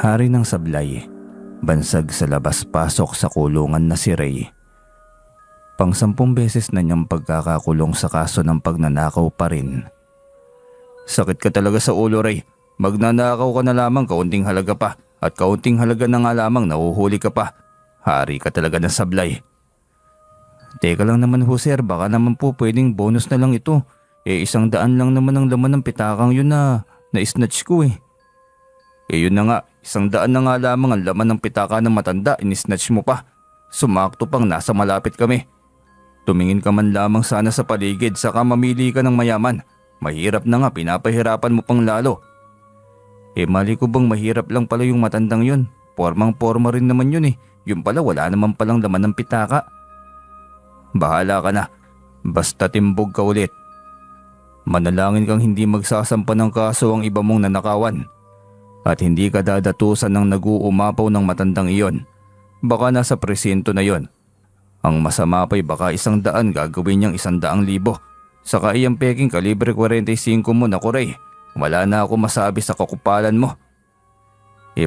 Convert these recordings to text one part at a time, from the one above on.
Hari ng sablay, bansag sa labas-pasok sa kulungan na si Ray. Pang-10 beses na niyang pagkakakulong sa kaso ng pagnanakaw pa rin. Sakit ka talaga sa ulo, Ray. Magnanakaw ka na lamang, kaunting halaga pa. At kaunting halaga na nga lamang, nahuhuli ka pa. Hari ka talaga ng sablay. Teka lang naman ho sir, baka naman po pwedeng bonus na lang ito. 100 lang naman ang laman ng pitakang yun na snatch ko eh. Yun na nga, 100 na nga lamang ang laman ng pitaka ng matanda, inisnatch mo pa. Sumakto pang nasa malapit kami. Tumingin ka man lamang sana sa paligid, saka mamili ka ng mayaman. Mahirap na nga, pinapahirapan mo pang lalo. Mali ko bang mahirap lang pala yung matandang yun? Pormang-porma rin naman yun eh. Yun pala wala naman palang laman ng pitaka. Bahala ka na. Basta timbog ka ulit. Manalangin kang hindi magsasampa ng kaso ang iba mong nanakawan. At hindi ka dadatusan ng nag-uumapaw ng matandang iyon. Baka nasa presinto na yon. Ang masama pa'y baka 100 gagawin niyang 100,000. Saka iyang peking kalibre 45 mo na Ray. Wala na ako masabi sa kakupalan mo.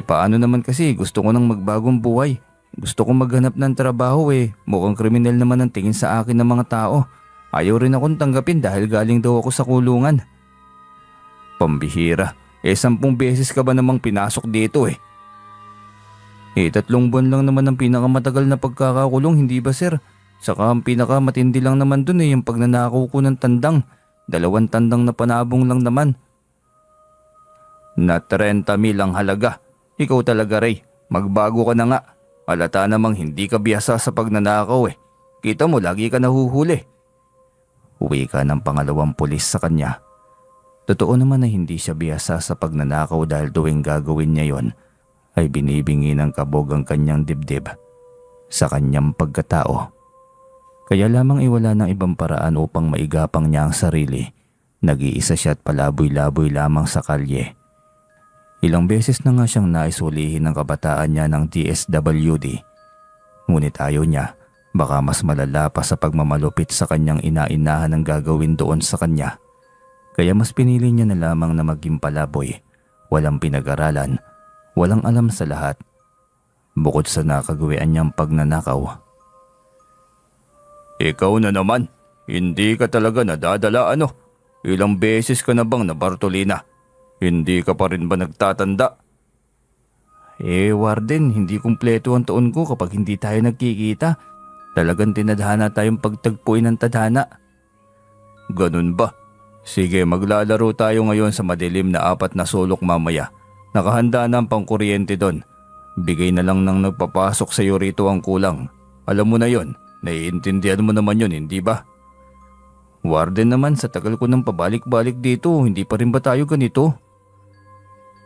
Paano naman kasi gusto ko nang magbagong buhay. Gusto kong maghanap ng trabaho Mukhang kriminal naman ang tingin sa akin ng mga tao. Ayaw rin akong tanggapin dahil galing daw ako sa kulungan. Pambihira. 10 beses ka ba namang pinasok dito 3 buwan lang naman ang pinakamatagal na pagkakakulong, hindi ba sir? Saka ang pinakamatindi lang naman dun yung pagnanakaw ko ng tandang. 2 tandang na panabong lang naman. Na 30,000 ang halaga. Ikaw talaga Ray, magbago ka na nga. Halata namang hindi ka biyasa sa pagnanakaw Kita mo lagi ka nahuhuli. Uwi ka ng pangalawang pulis sa kanya. Totoo naman na hindi siya biyasa sa pagnanakaw dahil tuwing gagawin niya yon ay binibingi ng kabog ang kanyang dibdib sa kanyang pagkatao. Kaya lamang iwala ng ibang paraan upang maigapang niya ang sarili. Nag-iisa siya at palaboy-laboy lamang sa kalye. Ilang beses na nga siyang naisulihin ng kabataan niya ng DSWD. Ngunit ayaw niya, baka mas malala pa sa pagmamalupit sa kanyang inainahan ang gagawin doon sa kanya. Kaya mas pinili niya na lamang na maging palaboy, walang pinag-aralan, walang alam sa lahat. Bukod sa nakagawian niyang pagnanakaw. Ikaw na naman, hindi ka talaga nadadala Ilang beses ka na bang na Bartolina? Hindi ka pa rin ba nagtatanda? Warden, hindi kumpleto ang taon ko kapag hindi tayo nagkikita. Talagang tinadhana tayong pagtagpuin ng tadhana. Ganun ba? Sige, maglalaro tayo ngayon sa madilim na 4 na sulok mamaya. Nakahanda na ang pangkuryente doon. Bigay na lang ng nagpapasok sa iyo rito ang kulang. Alam mo na yon, naiintindihan mo naman yon, hindi ba? Warden naman, sa tagal ko nang pabalik-balik dito, hindi pa rin ba tayo ganito?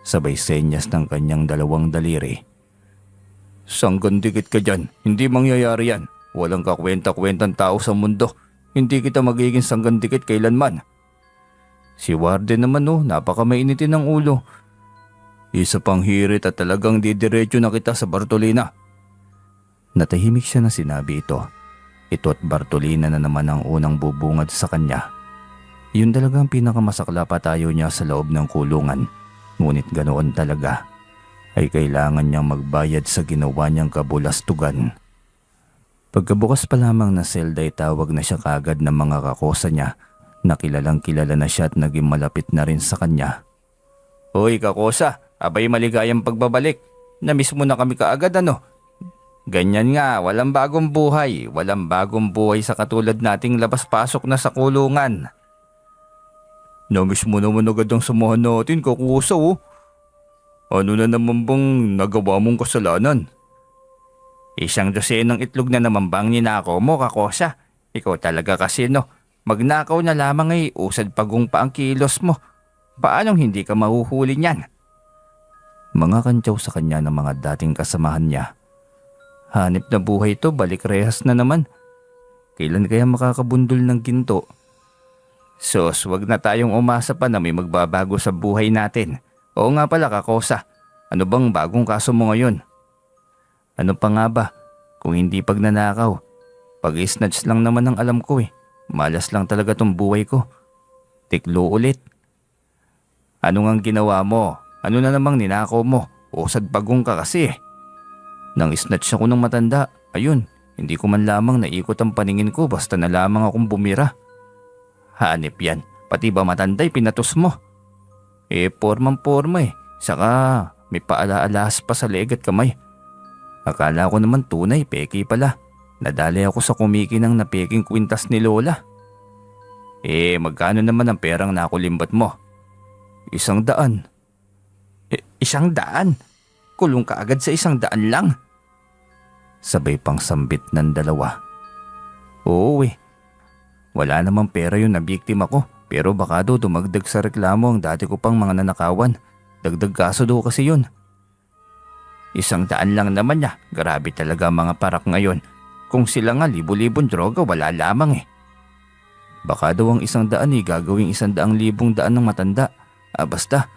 Sabay senyas ng kanyang 2 daliri. Sanggandikit ka dyan, hindi mangyayari yan. Walang kakwenta-kwentang tao sa mundo. Hindi kita magiging sanggandikit kailanman. Si Warden naman napakamainitin ng ulo. Isa pang hirit at talagang didiretso na kita sa Bartolina. Natahimik siya na sinabi ito. Ito at Bartolina na naman ang unang bubungad sa kanya. Yun talagang pinakamasakla pa tayo niya sa loob ng kulungan. Ngunit ganoon talaga. Ay kailangan niyang magbayad sa ginawa niyang kabulastugan. Pagkabukas pa lamang na selda ay tawag na siya kagad ng mga kakosa niya. Nakilalang kilala na siya at naging malapit na rin sa kanya. Hoy kakosa, abay maligayang pagbabalik. Namiss mo na kami kaagad Ganyan nga, walang bagong buhay. Walang bagong buhay sa katulad nating labas-pasok na sa kulungan. Namiss mo naman agad ang samahan natin, kakusa Ano na naman bang nagawa mong kasalanan? 1 dosenang itlog na naman bang ninakaw mo, kakosa? Ikaw talaga kasi Magnakaw na lamang usad pagong pa ang kilos mo. Paanong hindi ka mahuhuli niyan? Mga kantyaw sa kanya ng mga dating kasamahan niya. Hanip na buhay to, balik rehas na naman. Kailan kaya makakabundol ng ginto? Sos, wag na tayong umasa pa na may magbabago sa buhay natin. Oo nga pala kakosa, ano bang bagong kaso mo ngayon? Ano pa nga ba? Kung hindi pagnanakaw. Pag-snatch lang naman ang alam ko Malas lang talaga tong buhay ko. Tiklo ulit. Ano ngang ginawa mo? Ano na namang ninakaw mo? Usad bagong ka kasi. Nang snatch ako ng matanda, ayun, hindi ko man lamang naikot ang paningin ko basta na lamang akong bumira. Hanip yan, pati ba matanda'y pinatos mo? Pormang-porma eh, saka may paala-alas pa sa leeg at kamay. Akala ko naman tunay, peki pala. Nadali ako sa kumikinang na peking kwintas ni Lola. Magkano naman ang perang nakulimbat mo? 100. 100? Kulong ka agad sa 100 lang. Sabay pang sambit ng dalawa. Oo wala namang pera yun na biktima ko, pero baka daw dumagdag sa reklamo ang dati ko pang mga nanakawan. Dagdag kaso daw kasi yun. 100 lang naman niya, grabe talaga mga parak ngayon. Kung sila nga libo-libong droga wala lamang eh. Baka daw ang 100 gagawing 100,000 daan ng matanda. Basta,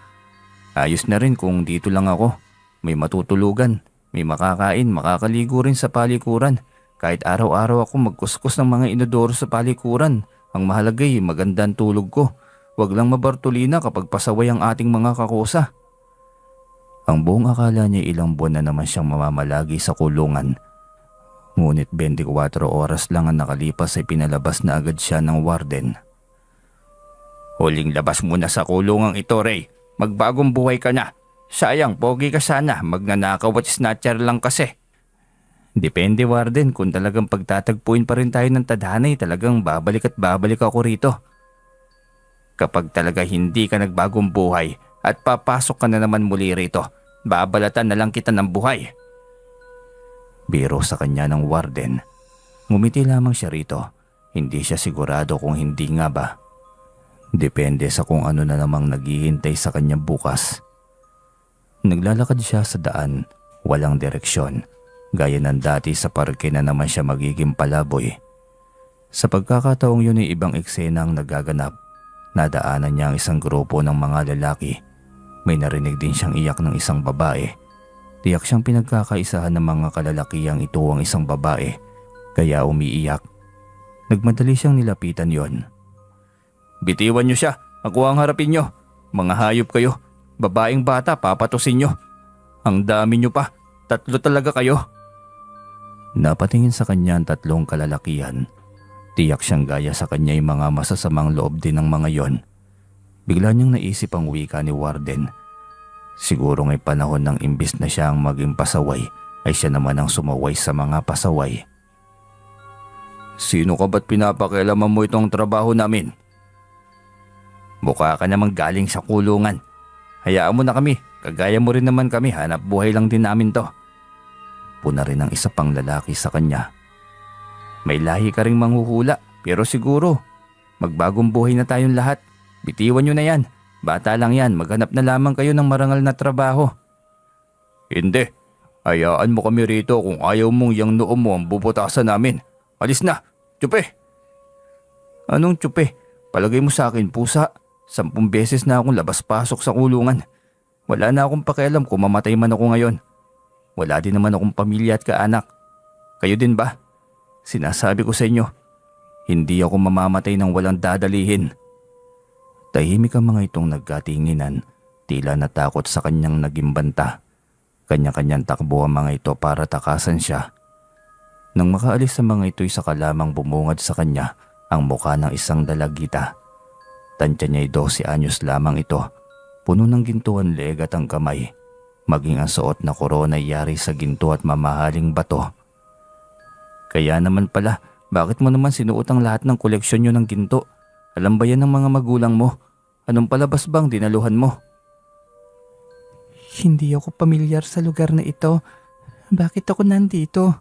ayos na rin kung dito lang ako. May matutulugan, may makakain, makakaligo rin sa palikuran. Kahit araw-araw ako magkuskus ng mga inodoro sa palikuran. Ang mahalagay, maganda ang tulog ko. Huwag lang mabartolina kapag pasaway ang ating mga kakusa. Ang buong akala niya ilang buwan na naman siyang mamamalagi sa kulungan. Ngunit 24 oras lang ang nakalipas ay pinalabas na agad siya ng warden. Huling labas mo na sa kulungang ito, Ray. Magbagong buhay ka na. Sayang, pogi ka sana. Magnanakaw at snatcher lang kasi. Depende, warden. Kung talagang pagtatagpuin pa rin tayo ng tadhanay, talagang babalik at babalik ako rito. Kapag talaga hindi ka nagbagong buhay at papasok ka na naman muli rito, babalatan na lang kita ng buhay. Biro sa kanya ng warden. Ngumiti lamang siya rito. Hindi siya sigurado kung hindi nga ba. Depende sa kung ano na namang naghihintay sa kanya bukas. Naglalakad siya sa daan, walang direksyon. Gaya ng dati sa parke na naman siya magiging palaboy. Sa pagkakataong yun ay ibang eksena ang nagaganap. Nadaanan niya ang isang grupo ng mga lalaki. May narinig din siyang iyak ng isang babae. Tiyak siyang pinagkakaisahan ng mga kalalakiang ito ang isang babae, kaya umiiyak. Nagmadali siyang nilapitan yon. Bitiwan niyo siya, ako ang harapin niyo. Mga hayop kayo, babaeng bata papatusin niyo. Ang dami niyo pa, 3 talaga kayo. Napatingin sa kanya ang 3 kalalakihan. Tiyak siyang gaya sa kanya yung mga masasamang loob din ng mga yon. Bigla niyang naisip ang wika ni warden. Siguro ngay panahon ng imbis na siya ang maging pasaway, ay siya naman ang sumaway sa mga pasaway. Sino ka ba't pinapakialaman mo itong trabaho namin? Mukha ka namang galing sa kulungan. Hayaan mo na kami, kagaya mo rin naman kami, hanap buhay lang din namin to. Puna rin ang isa pang lalaki sa kanya. May lahi ka ring manghuhula, pero siguro magbagong buhay na tayong lahat. Bitiwan nyo na yan. Bata lang yan, maghanap na lamang kayo ng marangal na trabaho. Hindi. Hayaan mo kami rito kung ayaw mong yang noo mo ang bubutasan namin. Alis na, tsupe. Anong tsupe? Palagay mo sa akin pusa. 10 beses na akong labas-pasok sa kulungan. Wala na akong pakialam kung mamatay man ako ngayon. Wala din naman akong pamilya at kaanak. Kayo din ba? Sinasabi ko sa inyo, hindi ako mamamatay ng walang dadalihin. Tahimik ang mga itong nagkatinginan, tila natakot sa kanyang naging banta. Kanya-kanyang takbo ang mga ito para takasan siya. Nang makaalis sa mga ito'y saka lamang bumungad sa kanya ang mukha ng isang dalagita. Tansya niya'y 12 anyos lamang ito, puno ng ginto ang leeg at ang kamay. Maging ang suot na korona ay yari sa ginto at mamahaling bato. Kaya naman pala, bakit mo naman sinuot ang lahat ng koleksyon nyo ng ginto? Alam ba yan ng mga magulang mo? Anong palabas bang dinaluhan mo? Hindi ako pamilyar sa lugar na ito. Bakit ako nandito?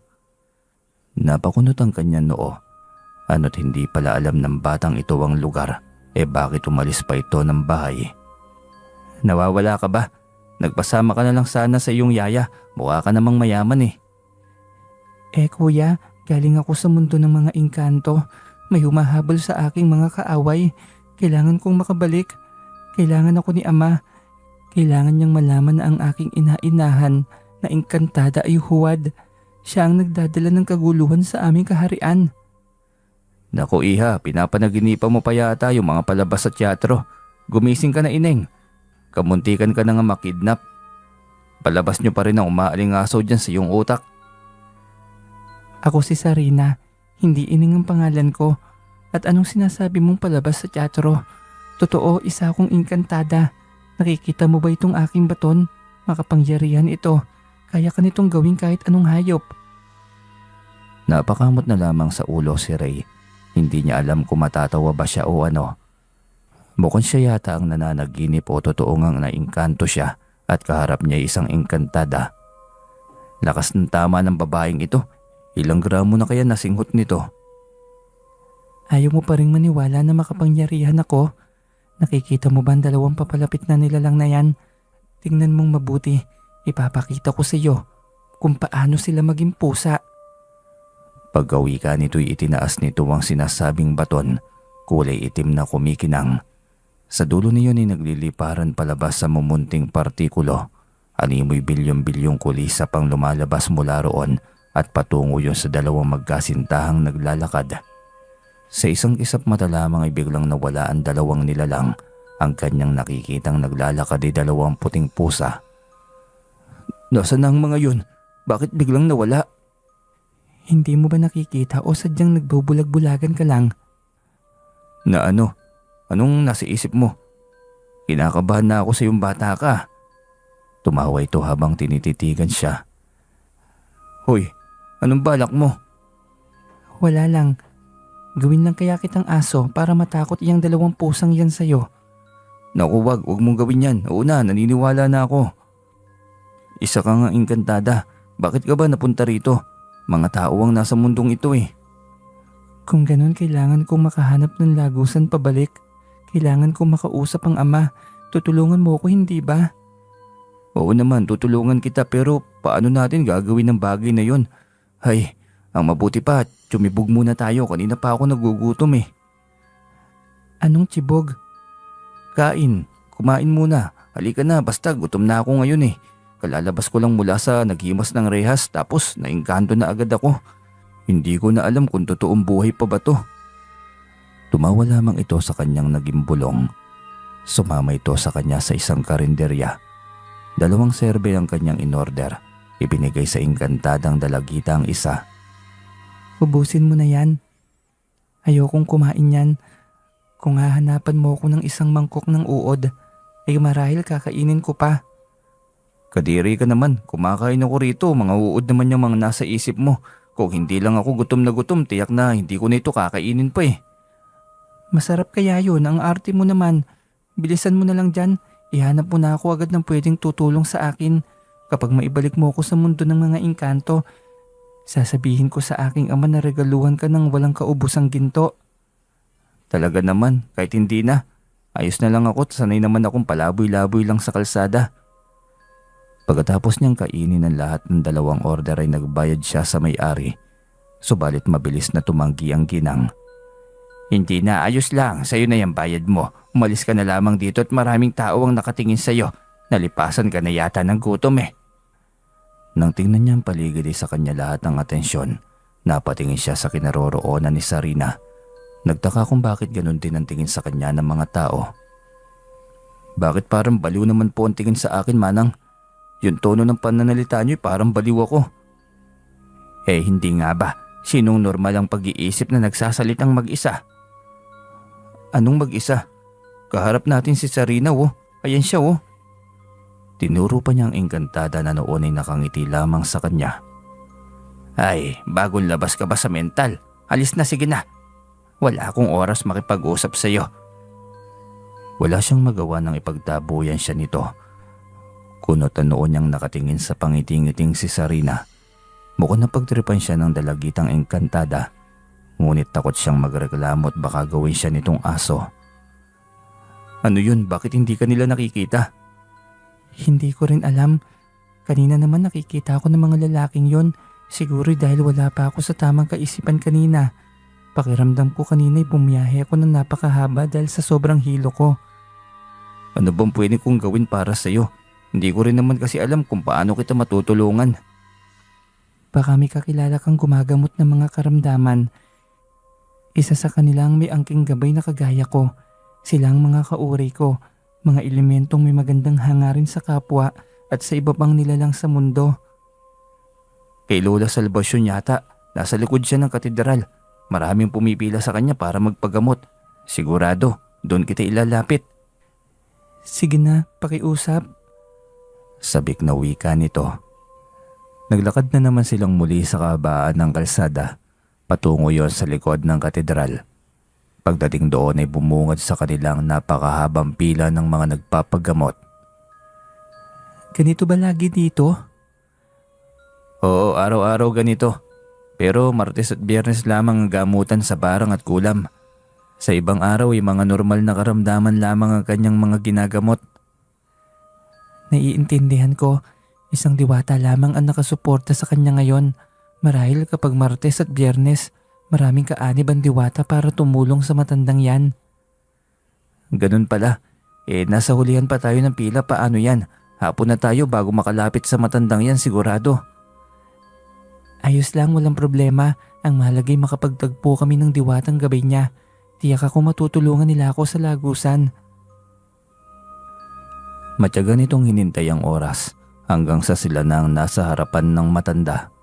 Napakunot ang kanyang noo. Ano't hindi pala alam ng batang ito ang lugar. Bakit umalis pa ito ng bahay? Nawawala ka ba? Nagpasama ka na lang sana sa iyong yaya. Mukha ka namang mayaman Kuya, galing ako sa mundo ng mga engkanto. May humahabol sa aking mga kaaway. Kailangan kong makabalik. Kailangan ako ni Ama. Kailangan niyang malaman na ang aking inainahan na engkantada ay huwad. Siya ang nagdadala ng kaguluhan sa aming kaharian. Naku iha, pinapanaginipan mo pa yata yung mga palabas sa teatro. Gumising ka na ineng. Kamuntikan ka na nga makidnap. Palabas nyo pa rin ang umaalingasaw dyan sa iyong utak. Ako si Sarina, hindi Ining ang pangalan ko. At anong sinasabi mong palabas sa teatro? Totoo, isa akong engkantada. Nakikita mo ba itong aking baton? Makapangyarihan ito. Kaya ka nitong gawin kahit anong hayop. Napakamot na lamang sa ulo si Ray. Hindi niya alam kung matatawa ba siya o ano. Mukhang siya yata ang nananaginip o totoo ngang naingkanto siya at kaharap niya isang engkantada. Lakas ng tama ng babaeng ito. Ilang gramo na kaya nasinghot nito? Ayaw mo pa rin maniwala na makapangyarihan ako? Nakikita mo ba ang dalawang papalapit na nilalang na yan? Tingnan mong mabuti. Ipapakita ko sa iyo kung paano sila maging pusa. Pagkawi ka nito'y itinaas nito ang sinasabing baton, kulay itim na kumikinang. Sa dulo niyon ay nagliliparan palabas sa mumunting partikulo. Animoy bilyong-bilyong kulisa pang lumalabas mula roon at patungo yun sa dalawang magkasintahang naglalakad. Sa isang kisap mata lamang ay biglang nawala ang dalawang nilalang. Ang kanyang nakikitang naglalakad ay dalawang puting pusa. Nasaan na ang mga yun? Bakit biglang nawala? Hindi mo ba nakikita o sadyang nagbubulag-bulagan ka lang? Na ano? Anong nasa isip mo? Kinakabahan na ako sa iyong bata ka. Tumawa ito habang tinititigan siya. Hoy, anong balak mo? Wala lang. Gawin lang kaya kitang aso para matakot iyang dalawang pusang yan sa'yo. Naku, wag mong gawin yan. Oo na, naniniwala na ako. Isa ka nga engkantada. Bakit ka ba napunta rito? Mga tao ang nasa mundong ito eh. Kung ganun, kailangan kong makahanap ng lagusan pabalik. Kailangan kong makausap ang ama. Tutulungan mo ako, hindi ba? Oo naman, tutulungan kita pero paano natin gagawin ang bagay na yon? Hay, ang mabuti pa, tumibog muna tayo. Kanina pa ako nagugutom eh. Anong tibog? Kain, kumain muna. Halika na, basta gutom na ako ngayon eh. Kalalabas ko lang mula sa naghimas ng rehas tapos naingkanto na agad ako. Hindi ko na alam kung totoong buhay pa ba to. Tumawa lamang ito sa kanyang naging bulong. Sumama ito sa kanya sa isang karinderya. 2 serbe ang kanyang inorder. Ibinigay sa engkantadang dalagita ang isa. Ubusin mo na yan. Ayokong kumain yan. Kung hahanapan mo ko ng isang mangkok ng uod, ay marahil kakainin ko pa. Kadiri ka naman, kumakain ako rito, mga uod naman yung mga nasa isip mo. Kung hindi lang ako gutom na gutom, tiyak na hindi ko na ito kakainin pa eh. Masarap kaya yun, ang arte mo naman. Bilisan mo na lang dyan, ihanap mo na ako agad ng pwedeng tutulong sa akin. Kapag maibalik mo ako sa mundo ng mga engkanto, sasabihin ko sa aking ama na regaluhan ka ng walang kaubusang ginto. Talaga naman, kahit hindi na. Ayos na lang ako, sanay naman akong palaboy-laboy lang sa kalsada. Pagkatapos niyang kainin ang lahat ng 2 order ay nagbayad siya sa may-ari. Subalit mabilis na tumanggi ang ginang. Hindi na, ayos lang, sa'yo na yung bayad mo. Umalis ka na lamang dito at maraming tao ang nakatingin sa'yo. Nalipasan ka na yata ng gutom eh. Nang tingnan niya ang paligid sa kanya lahat ng atensyon, napatingin siya sa kinaroroonan ni Sarina. Nagtaka kung bakit ganun din ang tingin sa kanya ng mga tao. Bakit parang baliw naman po ang tingin sa akin, Manang? Yung tono ng pananalita niyo'y parang baliw ako. Eh hindi nga ba? Sinong normal ang pag-iisip na nagsasalitang mag-isa? Anong mag-isa? Kaharap natin si Sarina oh. Ayan siya oh. Tinuro pa niya ang engkantada na noon ay nakangiti lamang sa kanya. Ay, bagong labas ka ba sa mental? Alis na, sige na. Wala akong oras makipag-usap sa iyo. Wala siyang magawa nang ipagtabuyan siya nito. Kunot ang noon niyang nakatingin sa pangiting-ngiting si Sarina. Mukhang napagtripan siya ng dalagitang engkantada. Ngunit takot siyang magreklamo at baka gawin siya nitong aso. Ano yun? Bakit hindi ka nila nakikita? Hindi ko rin alam. Kanina naman nakikita ako ng mga lalaking yon. Siguro dahil wala pa ako sa tamang kaisipan kanina. Pakiramdam ko kanina'y bumiyahe ako ng napakahaba dahil sa sobrang hilo ko. Ano bang pwede kong gawin para sa'yo? Hindi ko rin naman kasi alam kung paano kita matutulungan. Baka may kakilala kang gumagamot ng mga karamdaman. Isa sa kanila ang may angking gabay na kagaya ko. Sila ang mga kauri ko, mga elementong may magandang hangarin sa kapwa at sa iba pang nilalang sa mundo. Kay Lola Salvacion yata. Nasa likod siya ng katedral. Maraming pumipila sa kanya para magpagamot. Sigurado, doon kita ilalapit. Sige na, pakiusap. Sabik na wika nito. Naglakad na naman silang muli sa kahabaan ng kalsada. Patungo yon sa likod ng katedral. Pagdating doon ay bumungad sa kanilang napakahabang pila ng mga nagpapagamot. Ganito ba lagi dito? Oo, araw-araw ganito. Pero Martes at Biyernes lamang ang gamutan sa barang at kulam. Sa ibang araw ay mga normal na karamdaman lamang ang kanyang mga ginagamot. Naiintindihan ko, isang diwata lamang ang nakasuporta sa kanya ngayon. Marahil kapag Martes at Biyernes, maraming kaanib ang diwata para tumulong sa matandang yan. Ganun pala. Nasa hulihan pa tayo ng pila, paano yan? Hapon na tayo bago makalapit sa matandang yan sigurado. Ayos lang, walang problema. Ang mahalaga ay makapagtagpo kami ng diwatang gabay niya. Tiyak ako matutulungan nila ako sa lagusan. Matyaga nitong hinintay ang oras hanggang sa sila na ang nasa harapan ng matanda.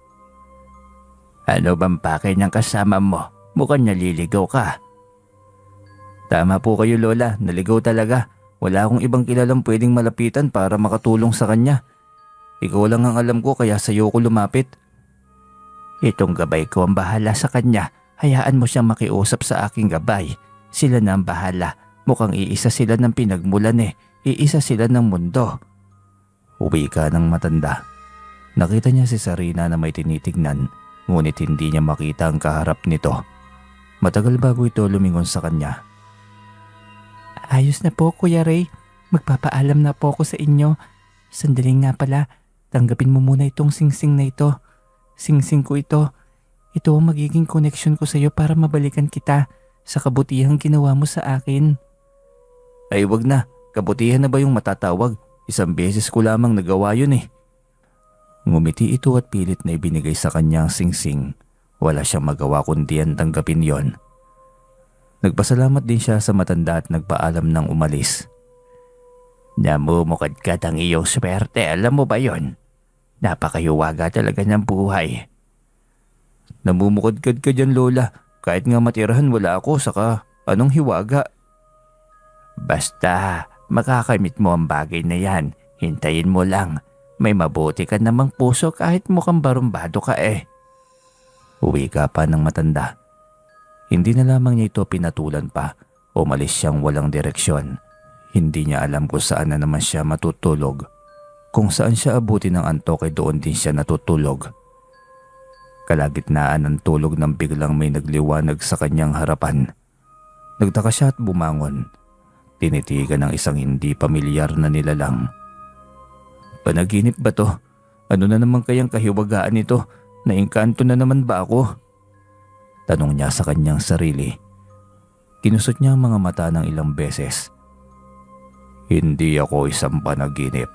Ano bang pakay ng kasama mo? Mukhang naliligaw ka. Tama po kayo Lola, naligaw talaga. Wala akong ibang kilalang pwedeng malapitan para makatulong sa kanya. Ikaw lang ang alam ko kaya sa'yo ko lumapit. Itong gabay ko ang bahala sa kanya. Hayaan mo siyang makiusap sa aking gabay. Sila na ang bahala. Mukhang iisa sila ng pinagmulan Iisa sila ng mundo. Uwi ka ng matanda. Nakita niya si Sarina na may tinitignan, ngunit hindi niya makita ang kaharap nito. Matagal bago ito lumingon sa kanya. Ayos na po, Kuya Ray. Magpapaalam na po ako sa inyo. Sandali nga pala, tanggapin mo muna itong singsing na ito. Singsing ko ito. Ito ang magiging connection ko sa iyo para mabalikan kita sa kabutihang ginawa mo sa akin. Ay wag na, kabutihan na ba yung matatawag? Isang beses ko lamang nagawa yun Ngumiti ito at pilit na ibinigay sa kanya ang singsing. Wala siyang magawa kundi ang tanggapin yon. Nagpasalamat din siya sa matanda at nagpaalam ng umalis. Namumukad ka ng iyong swerte, alam mo ba yon? Napakayuwaga talaga ng buhay. Namumukadkad ka dyan Lola, kahit nga matirahan wala ako saka anong hiwaga. Basta makakamit mo ang bagay na yan, hintayin mo lang. May mabuti ka namang puso kahit mukhang barumbado ka Uwi ka pa ng matanda. Hindi na lamang niya ito pinatulan pa, umalis siyang walang direksyon. Hindi niya alam kung saan na naman siya matutulog. Kung saan siya abuti ng antok ay doon din siya natutulog. Kalagitnaan ng tulog nang biglang may nagliwanag sa kanyang harapan. Nagtaka siya at bumangon. Tinitigan ng isang hindi pamilyar na nilalang. Panaginip ba to? Ano na naman kayang kahiwagaan nito? Naingkanto na naman ba ako? Tanong niya sa kanyang sarili. Kinusot niya ang mga mata ng ilang beses. Hindi ako isang panaginip.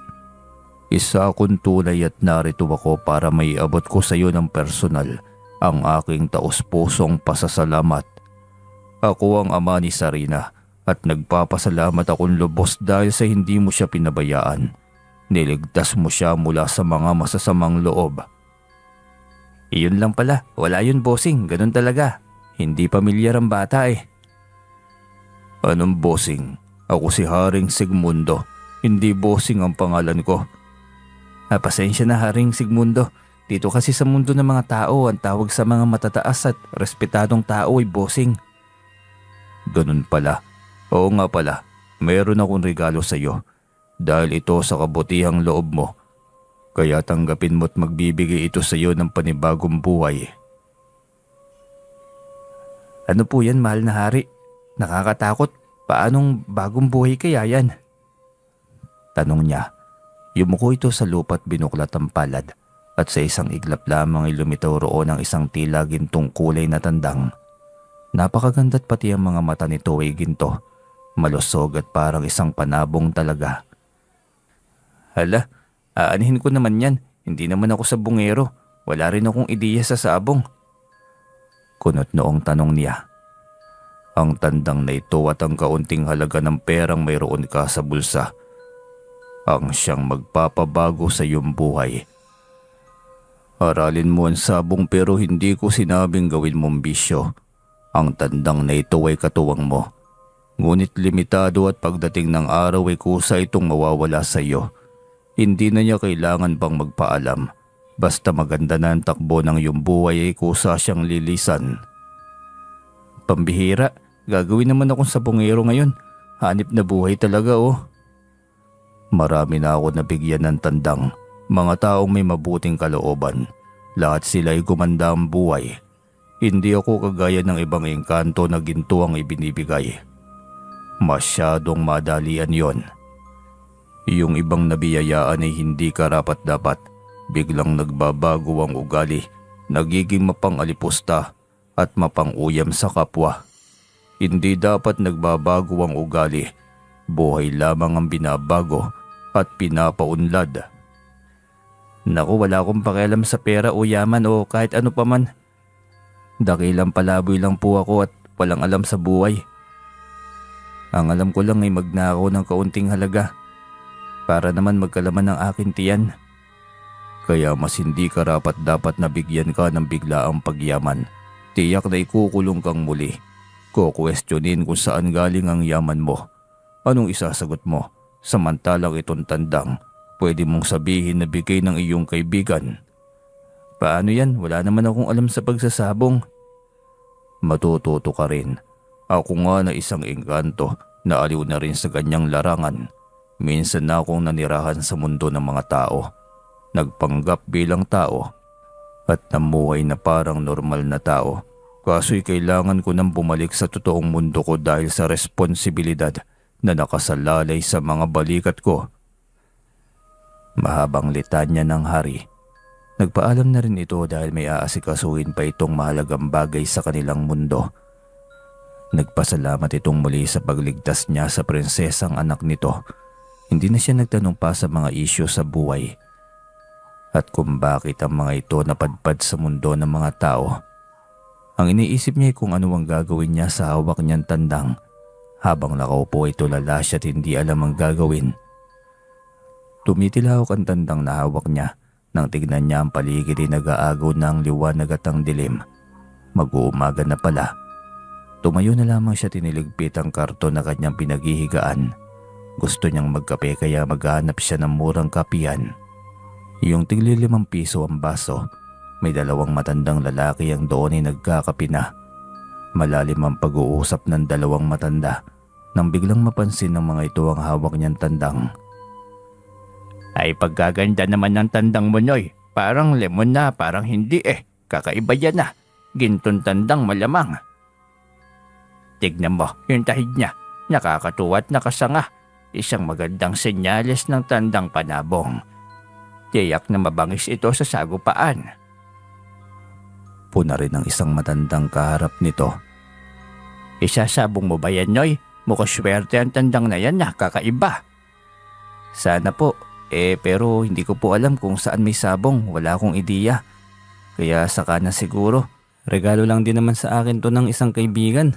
Isa akong tunay at narito ako para maiabot ko sa iyo ng personal ang aking taos-pusong pasasalamat. Ako ang ama ni Sarina at nagpapasalamat akong lubos dahil sa hindi mo siya pinabayaan. Niligtas mo siya mula sa mga masasamang loob. Iyon lang pala, wala yun bossing, ganun talaga. Hindi pamilyar ang bata Anong bossing? Ako si Haring Sigmundo, hindi bossing ang pangalan ko. Pasensya na Haring Sigmundo, dito kasi sa mundo ng mga tao ang tawag sa mga matataas at respetadong tao ay bossing. Ganun pala, oo nga pala, meron akong regalo sa iyo. Dahil ito sa kabutihang loob mo. Kaya tanggapin mo't magbibigay ito sa iyo ng panibagong buhay. Ano po yan, mahal na hari? Nakakatakot. Paanong bagong buhay kaya yan? Tanong niya. Yumuko ito sa lupa at binuklat ang palad. At sa isang iglap lamang ay lumitaw roon ang isang tila gintong kulay na tandang. Napakaganda't pati ang mga mata nito ay ginto. Malusog at parang isang panabong talaga. Hala, aanihin ko naman yan. Hindi naman ako sabongero. Wala rin akong ideya sa sabong. Kunot noong tanong niya. Ang tandang na ito at ang kaunting halaga ng perang mayroon ka sa bulsa. ang siyang magpapabago sa iyong buhay. Aralin mo ang sabong pero hindi ko sinabing gawin mong bisyo. Ang tandang na ito ay katuwang mo. Ngunit limitado at pagdating ng araw ay kusa itong mawawala sa iyo. Hindi na niya kailangan pang magpaalam. Basta maganda na ang takbo ng iyong buhay ay kusa siyang lilisan. Pambihira, gagawin naman akong sabongero ngayon. Hanip na buhay talaga oh. Marami na ako nabigyan ng tandang. Mga taong may mabuting kalooban. Lahat sila ay gumanda ang buhay. Hindi ako kagaya ng ibang engkanto na ginto ang ibinibigay. Masyadong madalian yon. Yung ibang nabiyayaan ay hindi karapat-dapat. Biglang nagbabago ang ugali. Nagiging mapang-alipusta at mapang-uyam sa kapwa. Hindi dapat nagbabago ang ugali. Buhay lamang ang binabago at pinapaunlad. Naku, wala akong pakialam sa pera o yaman o kahit ano pa man. Dakilang palaboy lang po ako at walang alam sa buhay. Ang alam ko lang ay magnakaw ng kaunting halaga para naman magkalaman ng aking tiyan. Kaya mas hindi karapat dapat na bigyan ka ng biglaang pagyaman. Tiyak na ikukulong kang muli. Kukwestiyonin kung saan galing ang yaman mo. Anong isasagot mo? Samantalang itong tandang, pwede mong sabihin na bigay ng iyong kaibigan. Paano yan? Wala naman akong alam sa pagsasabong. Matututo ka rin. Ako nga na isang engkanto na aliw na rin sa ganyang larangan. Minsan na akong nanirahan sa mundo ng mga tao. Nagpanggap bilang tao at namuhay na parang normal na tao. Kaso'y kailangan ko nang bumalik sa totoong mundo ko dahil sa responsibilidad na nakasalalay sa mga balikat ko. Mahabang litanya ng hari. Nagpaalam na rin ito dahil may aasikasuhin pa itong mahalagang bagay sa kanilang mundo. Nagpasalamat itong muli sa pagligtas niya sa prinsesang anak nito. Hindi na siya nagtanong pa sa mga isyu sa buhay at kung bakit ang mga ito napadpad sa mundo ng mga tao. Ang iniisip niya ay kung ano ang gagawin niya sa hawak niyang tandang. Habang nakaupo ay tulala siya at hindi alam ang gagawin. Tumitilawak ang tandang na hawak niya nang tignan niya ang paligid ay nag-aagaw na ang liwanag at ang dilim. Mag-uumaga na pala. Tumayo na lamang siya, tiniligpit ang karton na kanyang pinaghihigaan. Gusto niyang magkape kaya maghanap siya ng murang kapihan. Yung tigli 5 piso ang baso. May 2 matandang lalaki ang doon ay nagkakape na. Malalim ang pag-uusap ng 2 matanda nang biglang mapansin ng mga ito ang hawak niyang tandang. Ay pagkaganda naman ng tandang mo, Noy. Parang lemon na, parang hindi eh. Kakaiba yan na. Gintong tandang malamang. Tignan mo, yung tahid niya. Nakakatuwa at nakasanga. Isang magandang senyales ng tandang panabong. Tiyak na mabangis ito sa sagupaan. Puna rin ang isang matandang kaharap nito. Isasabong mo ba yan, Noy? Mukhang swerte ang tandang na yan na, kakaiba. Sana po. Pero hindi ko po alam kung saan may sabong. Wala akong ideya. Kaya saka na siguro. Regalo lang din naman sa akin to ng isang kaibigan.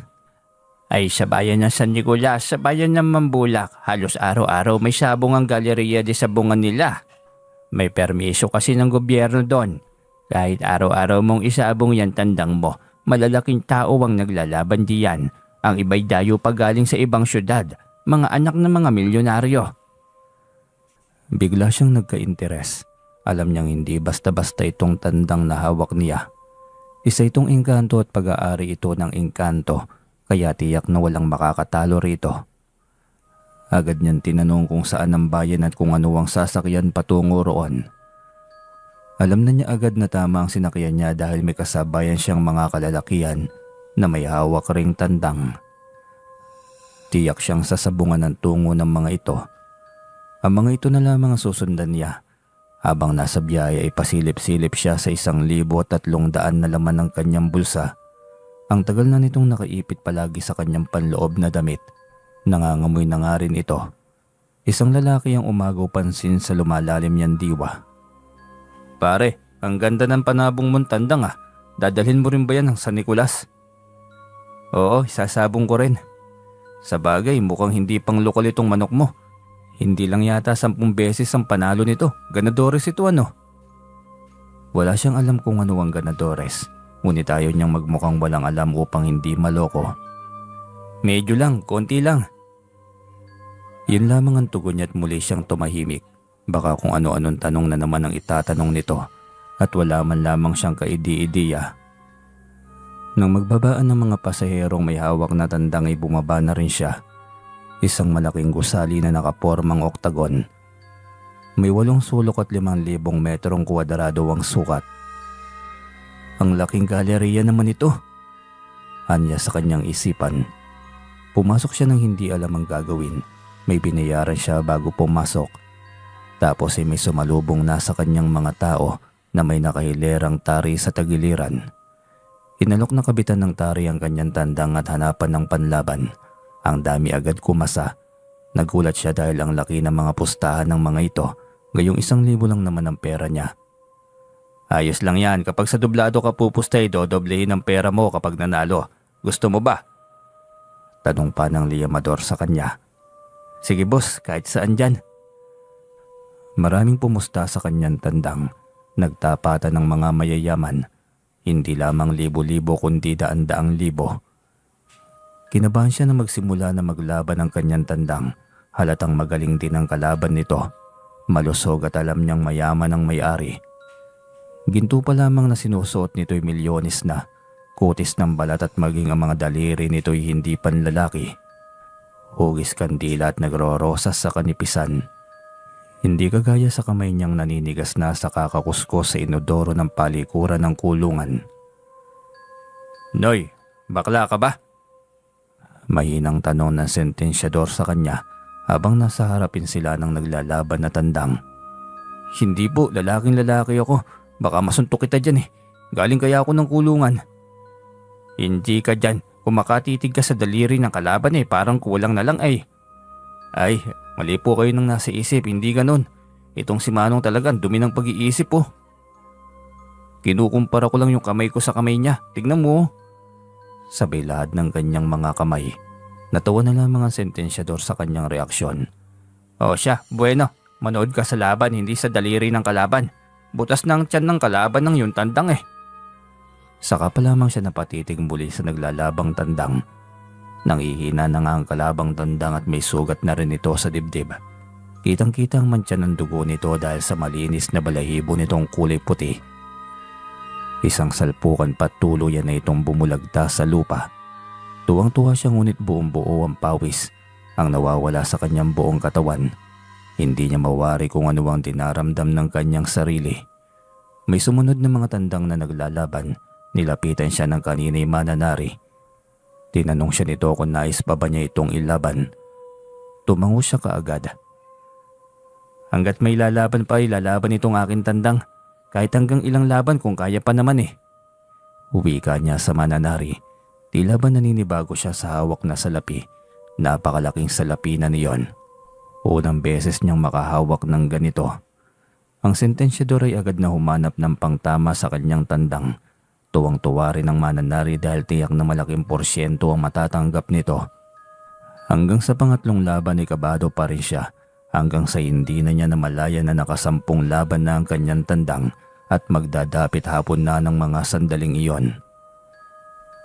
Ay sa bayan ng San Nicolas, sa bayan ng Mambulak, halos araw-araw may sabong ang Galleria de Sabongan nila. May permiso kasi ng gobyerno doon. Kahit araw-araw mong isabong yan tandang mo, malalaking tao ang naglalaban diyan. Ang iba'y dayo pa galing sa ibang syudad, mga anak ng mga milyonaryo. Bigla siyang nagka-interes. Alam niyang hindi basta-basta itong tandang na hawak niya. Isa itong engkanto at pag-aari ito ng engkanto, kaya tiyak na walang makakatalo rito. Agad niyang tinanong kung saan ang bayan at kung ano ang sasakyan patungo roon. Alam na niya agad na tama ang sinakyan niya dahil may kasabayan siyang mga kalalakihan na may hawak ring tandang. Tiyak siyang sasabungan ng tungo ng mga ito. Ang mga ito na lamang ang susundan niya. Habang nasa biyahe ay pasilip-silip siya sa 1,300 na laman ng kanyang bulsa. Ang tagal na nitong nakaipit palagi sa kanyang panloob na damit. Nangangamoy na nga rin ito. Isang lalaki ang umagaw pansin sa lumalalim niyang diwa. Pare, ang ganda ng panabong mong tandang ah. Dadalhin mo rin ba yan ng San Nicolas? Oo, isasabong ko rin. Sa bagay, mukhang hindi pang lokal itong manok mo. Hindi lang yata 10 beses ang panalo nito. Ganadores ito ano? Wala siyang alam kung ano ang ganadores. Ngunit ayaw niyang magmukhang walang alam upang hindi maloko. Medyo lang, konti lang. Yun lamang ang tugon niya at muli siyang tumahimik. Baka kung ano-anong tanong na naman ang itatanong nito at wala man lamang siyang kaidi-ideya. Nang magbabaan ng mga pasaherong may hawak na tandang ay bumaba na rin siya. Isang malaking gusali na nakapormang oktagon. May 8 sulok at 5,000 metrong kwadrado ang sukat. Ang laking galeriya naman ito. Anya sa kanyang isipan. Pumasok siya nang hindi alam ang gagawin. May binayaran siya bago pumasok. Tapos ay may sumalubong na sa kanyang mga tao na may nakahilerang tari sa tagiliran. Inalok na kabitan ng tari ang kanyang tandang at hanapan ng panlaban. Ang dami agad kumasa. Nagulat siya dahil ang laki ng mga pustahan ng mga ito, gayong 1,000 lang naman ang pera niya. Ayos lang yan, kapag sa dublado ka pupustay, dodoblehin ang pera mo kapag nanalo. Gusto mo ba? Tanong pa ng liyamador sa kanya. Sige boss, kahit saan dyan. Maraming pumusta sa kanyang tandang. Nagtapatan ng mga mayayaman. Hindi lamang libo-libo kundi daan-daang libo. Kinabahan siya na magsimula na maglaban ang kanyang tandang. Halatang magaling din ang kalaban nito. Malusog at alam niyang mayaman ang may-ari. Ginto pa lamang na sinusuot nito'y milyones na. Kutis ng balat at maging ang mga daliri nito'y hindi panlalaki. Hugis kandila at nagrorosas sa kanipisan. Hindi kagaya sa kamay niyang naninigas na sa kakakuskos sa inodoro ng palikuran ng kulungan. Noy, bakla ka ba? Mahinang tanong ng sentensyador sa kanya habang nasa harapin sila ng naglalaban na tandang. Hindi po, lalaking lalaki ako. Baka masuntok kita dyan eh. Galing kaya ako ng kulungan. Hindi ka dyan. Kung makatitig ka sa daliri ng kalaban eh, parang kulang na lang ay. Ay, mali po kayo nang nasa isip, hindi ganon. Itong si Manong talagang dumi ng pag-iisip po. Kinukumpara ko lang yung kamay ko sa kamay niya. Tignan mo. Sabay lahat ng kanyang mga kamay. Natawa na lamang ang sentensyador sa kanyang reaksyon. O siya, bueno. Manood ka sa laban, hindi sa daliri ng kalaban. Butas na ang tiyan ng kalaban ng yung tandang eh. Saka pa lamang siya napatitig muli sa naglalabang tandang. Nangihina na nga ang kalabang tandang at may sugat na rin ito sa dibdib. Kitang-kita ang mantsa ng dugo nito dahil sa malinis na balahibo nitong kulay puti. Isang salpukan pa tuluyan na itong bumulagta sa lupa. Tuwang-tuwa siya ngunit buong-buo ang pawis ang nawawala sa kanyang buong katawan. Hindi niya mawari kung ano ang dinaramdam ng kanyang sarili. May sumunod na mga tandang na naglalaban. Nilapitan siya ng kanina'y mananari. Tinanong siya nito kung nais pa ba niya itong ilaban. Tumango siya kaagad. Hanggat may lalaban pa ay lalaban itong aking tandang. Kahit hanggang ilang laban kung kaya pa naman eh. Wika niya sa mananari. Tila ba naninibago siya sa hawak na salapi. Napakalaking salapi na niyon. Unang beses niyang makahawak ng ganito. Ang sentensyador ay agad na humanap ng pangtama sa kanyang tandang. Tuwang-tuwa rin ang mananari dahil tiyak na malaking porsyento ang matatanggap nito. Hanggang sa pangatlong laban ay kabado pa rin siya. Hanggang sa hindi na niya namalaya na nakasampung laban na ang kanyang tandang at magdadapit hapon na ng mga sandaling iyon.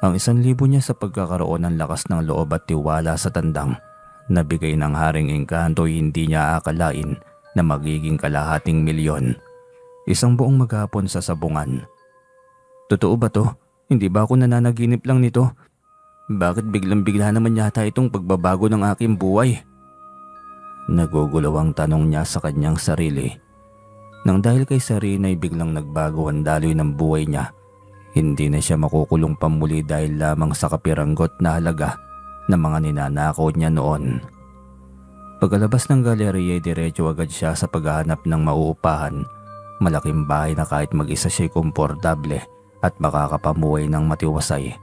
Ang 1,000 niya sa pagkakaroon ng lakas ng loob at tiwala sa tandang na bigay ng Haring Engkanto ay hindi niya akalain na magiging kalahating milyon. Isang buong maghapon sa sabungan. Totoo ba to? Hindi ba ako nananaginip lang nito? Bakit biglang-bigla naman yata itong pagbabago ng aking buhay? Nagugulaw ang tanong niya sa kanyang sarili. Nang dahil kay Sarina ay biglang nagbago ang daloy ng buhay niya. Hindi na siya makukulong pamuli dahil lamang sa kapiranggot na halaga na mga ninanakaw niya noon. Pagkalabas ng galeriya ay diretso agad siya sa paghahanap ng mauupahan. Malaking bahay na kahit mag-isa siya'y komportable at makakapamuhay ng matiwasay.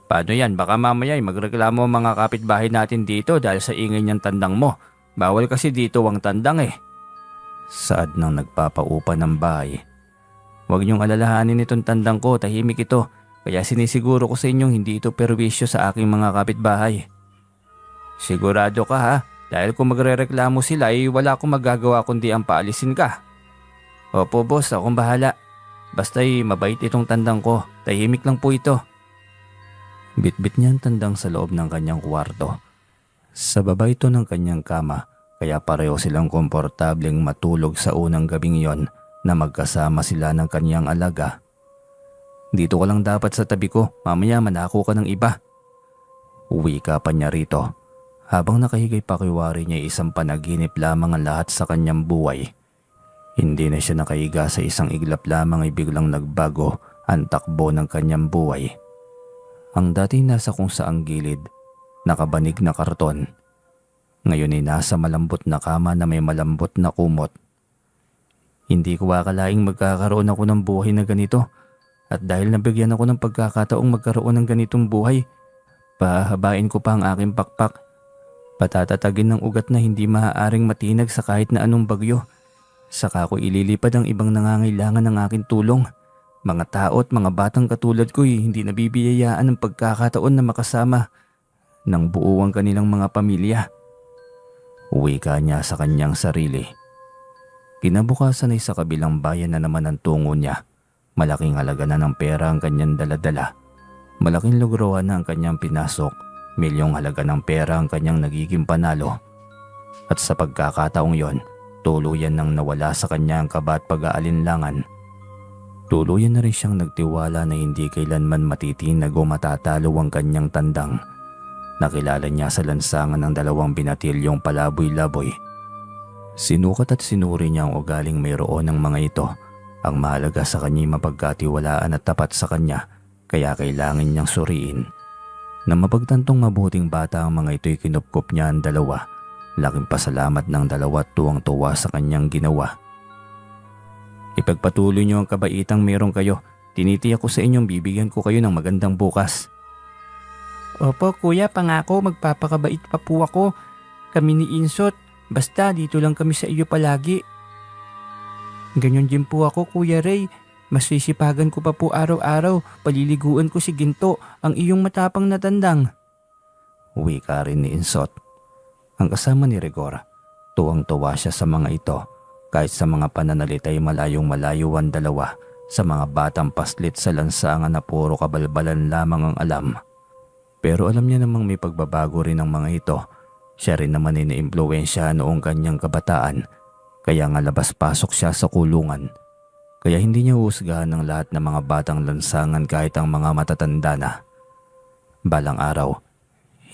Paano yan? Baka mamaya ay magreklamo ang mga kapitbahay natin dito dahil sa ingay niyang tandang mo. Bawal kasi dito ang tandang eh. Saad ng nagpapaupa ng bahay. Huwag niyong alalahanin itong tandang ko, tahimik ito. Kaya sinisiguro ko sa inyong hindi ito perwisyo sa aking mga kapitbahay. Sigurado ka ha? Dahil kung magrereklamo sila ay wala akong magagawa kundi ang paalisin ka. Opo boss, akong bahala. Basta'y mabait itong tandang ko, tahimik lang po ito. Bitbit niya ang tandang sa loob ng kanyang kwarto. Sa baba ito ng kanyang kama, kaya pareho silang komportableng matulog sa unang gabing yon na magkasama sila ng kanyang alaga. Dito ka lang dapat sa tabi ko, mamaya manako ka ng iba. Uwi ka pa niya rito. Habang nakahigay pakiwari niya isang panaginip lamang ang lahat sa kanyang buhay. Hindi na siya nakahiga sa isang iglap lamang ay biglang nagbago ang takbo ng kanyang buhay. Ang dati nasa kung saang gilid, nakabanig na karton. Ngayon ay nasa malambot na kama na may malambot na kumot. Hindi ko akalaing magkakaroon ako ng buhay na ganito. At dahil nabigyan ako ng pagkakataong magkaroon ng ganitong buhay, pahabain ko pa ang aking pakpak. Patatatagin ng ugat na hindi maaaring matinag sa kahit na anong bagyo. Saka ko ililipad ang ibang nangangailangan ng aking tulong. Mga tao at mga batang katulad ko'y hindi nabibiyayaan ng pagkakataon na makasama ng buo ang kanilang mga pamilya. Uwi ka niya sa kanyang sarili. Kinabukasan ay sa kabilang bayan na naman ang tungo niya. Malaking halaga na ng pera ang kanyang daladala. Malaking lugroan na ang kanyang pinasok. Milyong halaga ng pera ang kanyang nagiging panalo. At sa pagkakataong yon, tuluyan nang nawala sa kanya ang kaba at pag-aalinlangan. Tuluyan na rin siyang nagtiwala na hindi kailanman matitinag o matatalo ang kanyang tandang. Nakilala niya sa lansangan ng 2 binatilyong palaboy-laboy. Sinukat at sinuri niya ang ugaling mayroon ng mga ito. Ang mahalaga sa kanya mapagkatiwalaan at tapat sa kanya, kaya kailangan niyang suriin. Na mapagtantong mabuting bata ang mga ito'y kinupkop niya ang 2. Laking pasalamat ng 2 at tuwang-tuwa sa kanyang ginawa. Ipagpatuloy niyo ang kabaitang meron kayo. Tinitiyak ko sa inyong bibigyan ko kayo ng magandang bukas. Opo kuya, pangako magpapakabait pa po ako. Kami ni Insot, basta dito lang kami sa iyo palagi. Ganyan din po ako Kuya Ray. Mas sisipagan ko pa po araw-araw. Paliliguan ko si Ginto, ang iyong matapang na tandang. Uwi ka rin ni Insot. Ang kasama ni Rigor, tuwang-tuwa siya sa mga ito. Kahit sa mga pananalita ay malayong-malayo ang 2 sa mga batang paslit sa lansangan na puro kabalbalan lamang ang alam. Pero alam niya namang may pagbabago rin ang mga ito. Siya rin naman ay naimpluwensya noong kanyang kabataan. Kaya nga labas-pasok siya sa kulungan. Kaya hindi niya husgahan ng lahat ng mga batang lansangan kahit ang mga matatanda na. Balang araw,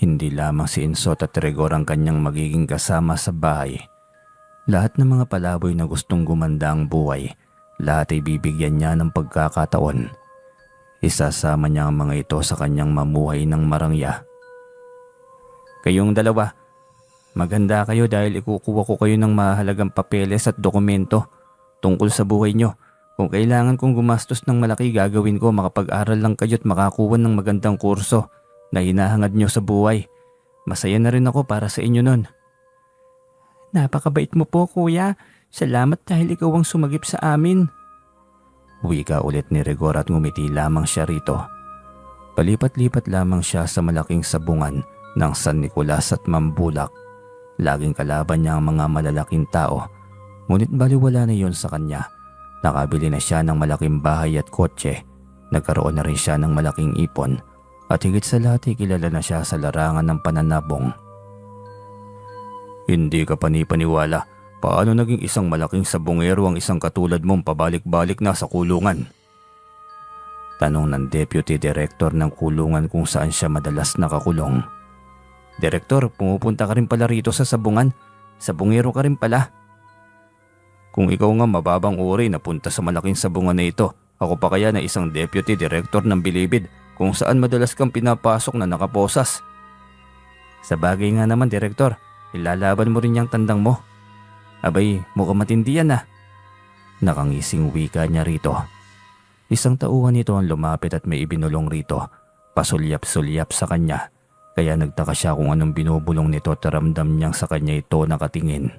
hindi lamang si Insot at Rigor ang kanyang magiging kasama sa bahay. Lahat ng mga palaboy na gustong gumanda ang buhay, lahat ay bibigyan niya ng pagkakataon. Isasama niya ang mga ito sa kanyang mamuhay ng marangya. Kayong 2, maganda kayo dahil ikukuha ko kayo ng mahalagang papeles at dokumento tungkol sa buhay nyo. Kung kailangan kong gumastos ng malaki gagawin ko, makapag-aral lang kayo at makakuha ng magandang kurso na hinahangad nyo sa buhay. Masaya na rin ako para sa inyo nun. Napakabait mo po kuya. Salamat dahil ikaw ang sumagip sa amin. Wika ulit ni Rigor at ngumiti lamang siya rito. Palipat-lipat lamang siya sa malaking sabungan ng San Nicolas at Mambulak. Laging kalaban niya ang mga malalaking tao. Ngunit baliwala na yon sa kanya. Nakabili na siya ng malaking bahay at kotse. Nagkaroon na rin siya ng malaking ipon. At higit sa lahat ay kilala na siya sa larangan ng pananabong. Hindi ka panipaniwala. Paano naging isang malaking sabongero ang isang katulad mong pabalik-balik na sa kulungan? Tanong ng Deputy Director ng kulungan kung saan siya madalas nakakulong. Direktor, pumupunta ka rin pala rito sa sabungan. Sabongero ka rin pala. Kung ikaw nga mababang uri na punta sa malaking sabungan na ito, ako pa kaya na isang Deputy Director ng Bilibid kung saan madalas kang pinapasok na nakaposas. Sa bagay nga naman, Direktor, ilalaban mo rin yung tandang mo. Abay, mukhang matindi yan ah. Nakangising wika niya rito. Isang tauhan nito ang lumapit at may ibinulong rito. Pasulyap-sulyap sa kanya. Kaya nagtaka siya kung anong binubulong nito at ramdam niyang sa kanya ito nakatingin.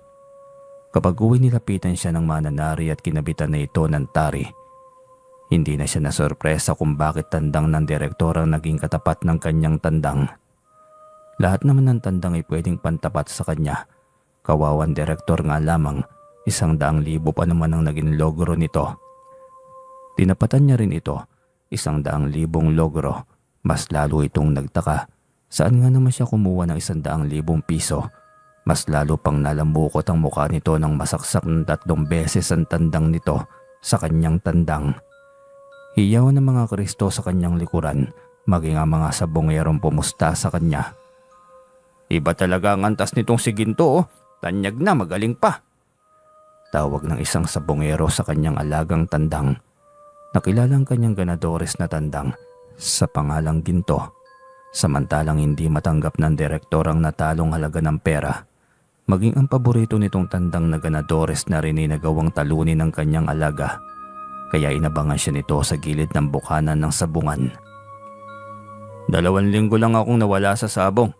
Kapag uwi nilapitan siya ng mananari at kinabitan na ito ng tari. Hindi na siya nasorpresa kung bakit tandang ng direktor ang naging katapat ng kanyang tandang. Lahat naman ng tandang ay pwedeng pantapat sa kanya Kawawan direktor nga lamang, 100,000 pa naman ang naging logro nito. Tinapatan niya rin ito, 100,000 logro. Mas lalo itong nagtaka. Saan nga naman siya kumuha ng 100,000 piso? Mas lalo pang nalambukot ang mukha nito nang masaksak ng 3 beses ang tandang nito sa kanyang tandang. Hiyaw ng mga Kristo sa kanyang likuran, maging ang mga sabongerong pumusta sa kanya. Iba talaga ang antas nitong si Ginto, oh. Tanyag na, magaling pa. Tawag ng isang sabongero sa kanyang alagang tandang. Nakilalang kanyang ganadores na tandang sa pangalang Ginto. Samantalang hindi matanggap ng direktor ang natalong halaga ng pera. Maging ang paborito nitong tandang na ganadores na rin ay nagawang talunin ng kanyang alaga. Kaya inabangan siya nito sa gilid ng bukhanan ng sabungan. 2 linggo lang akong nawala sa sabong.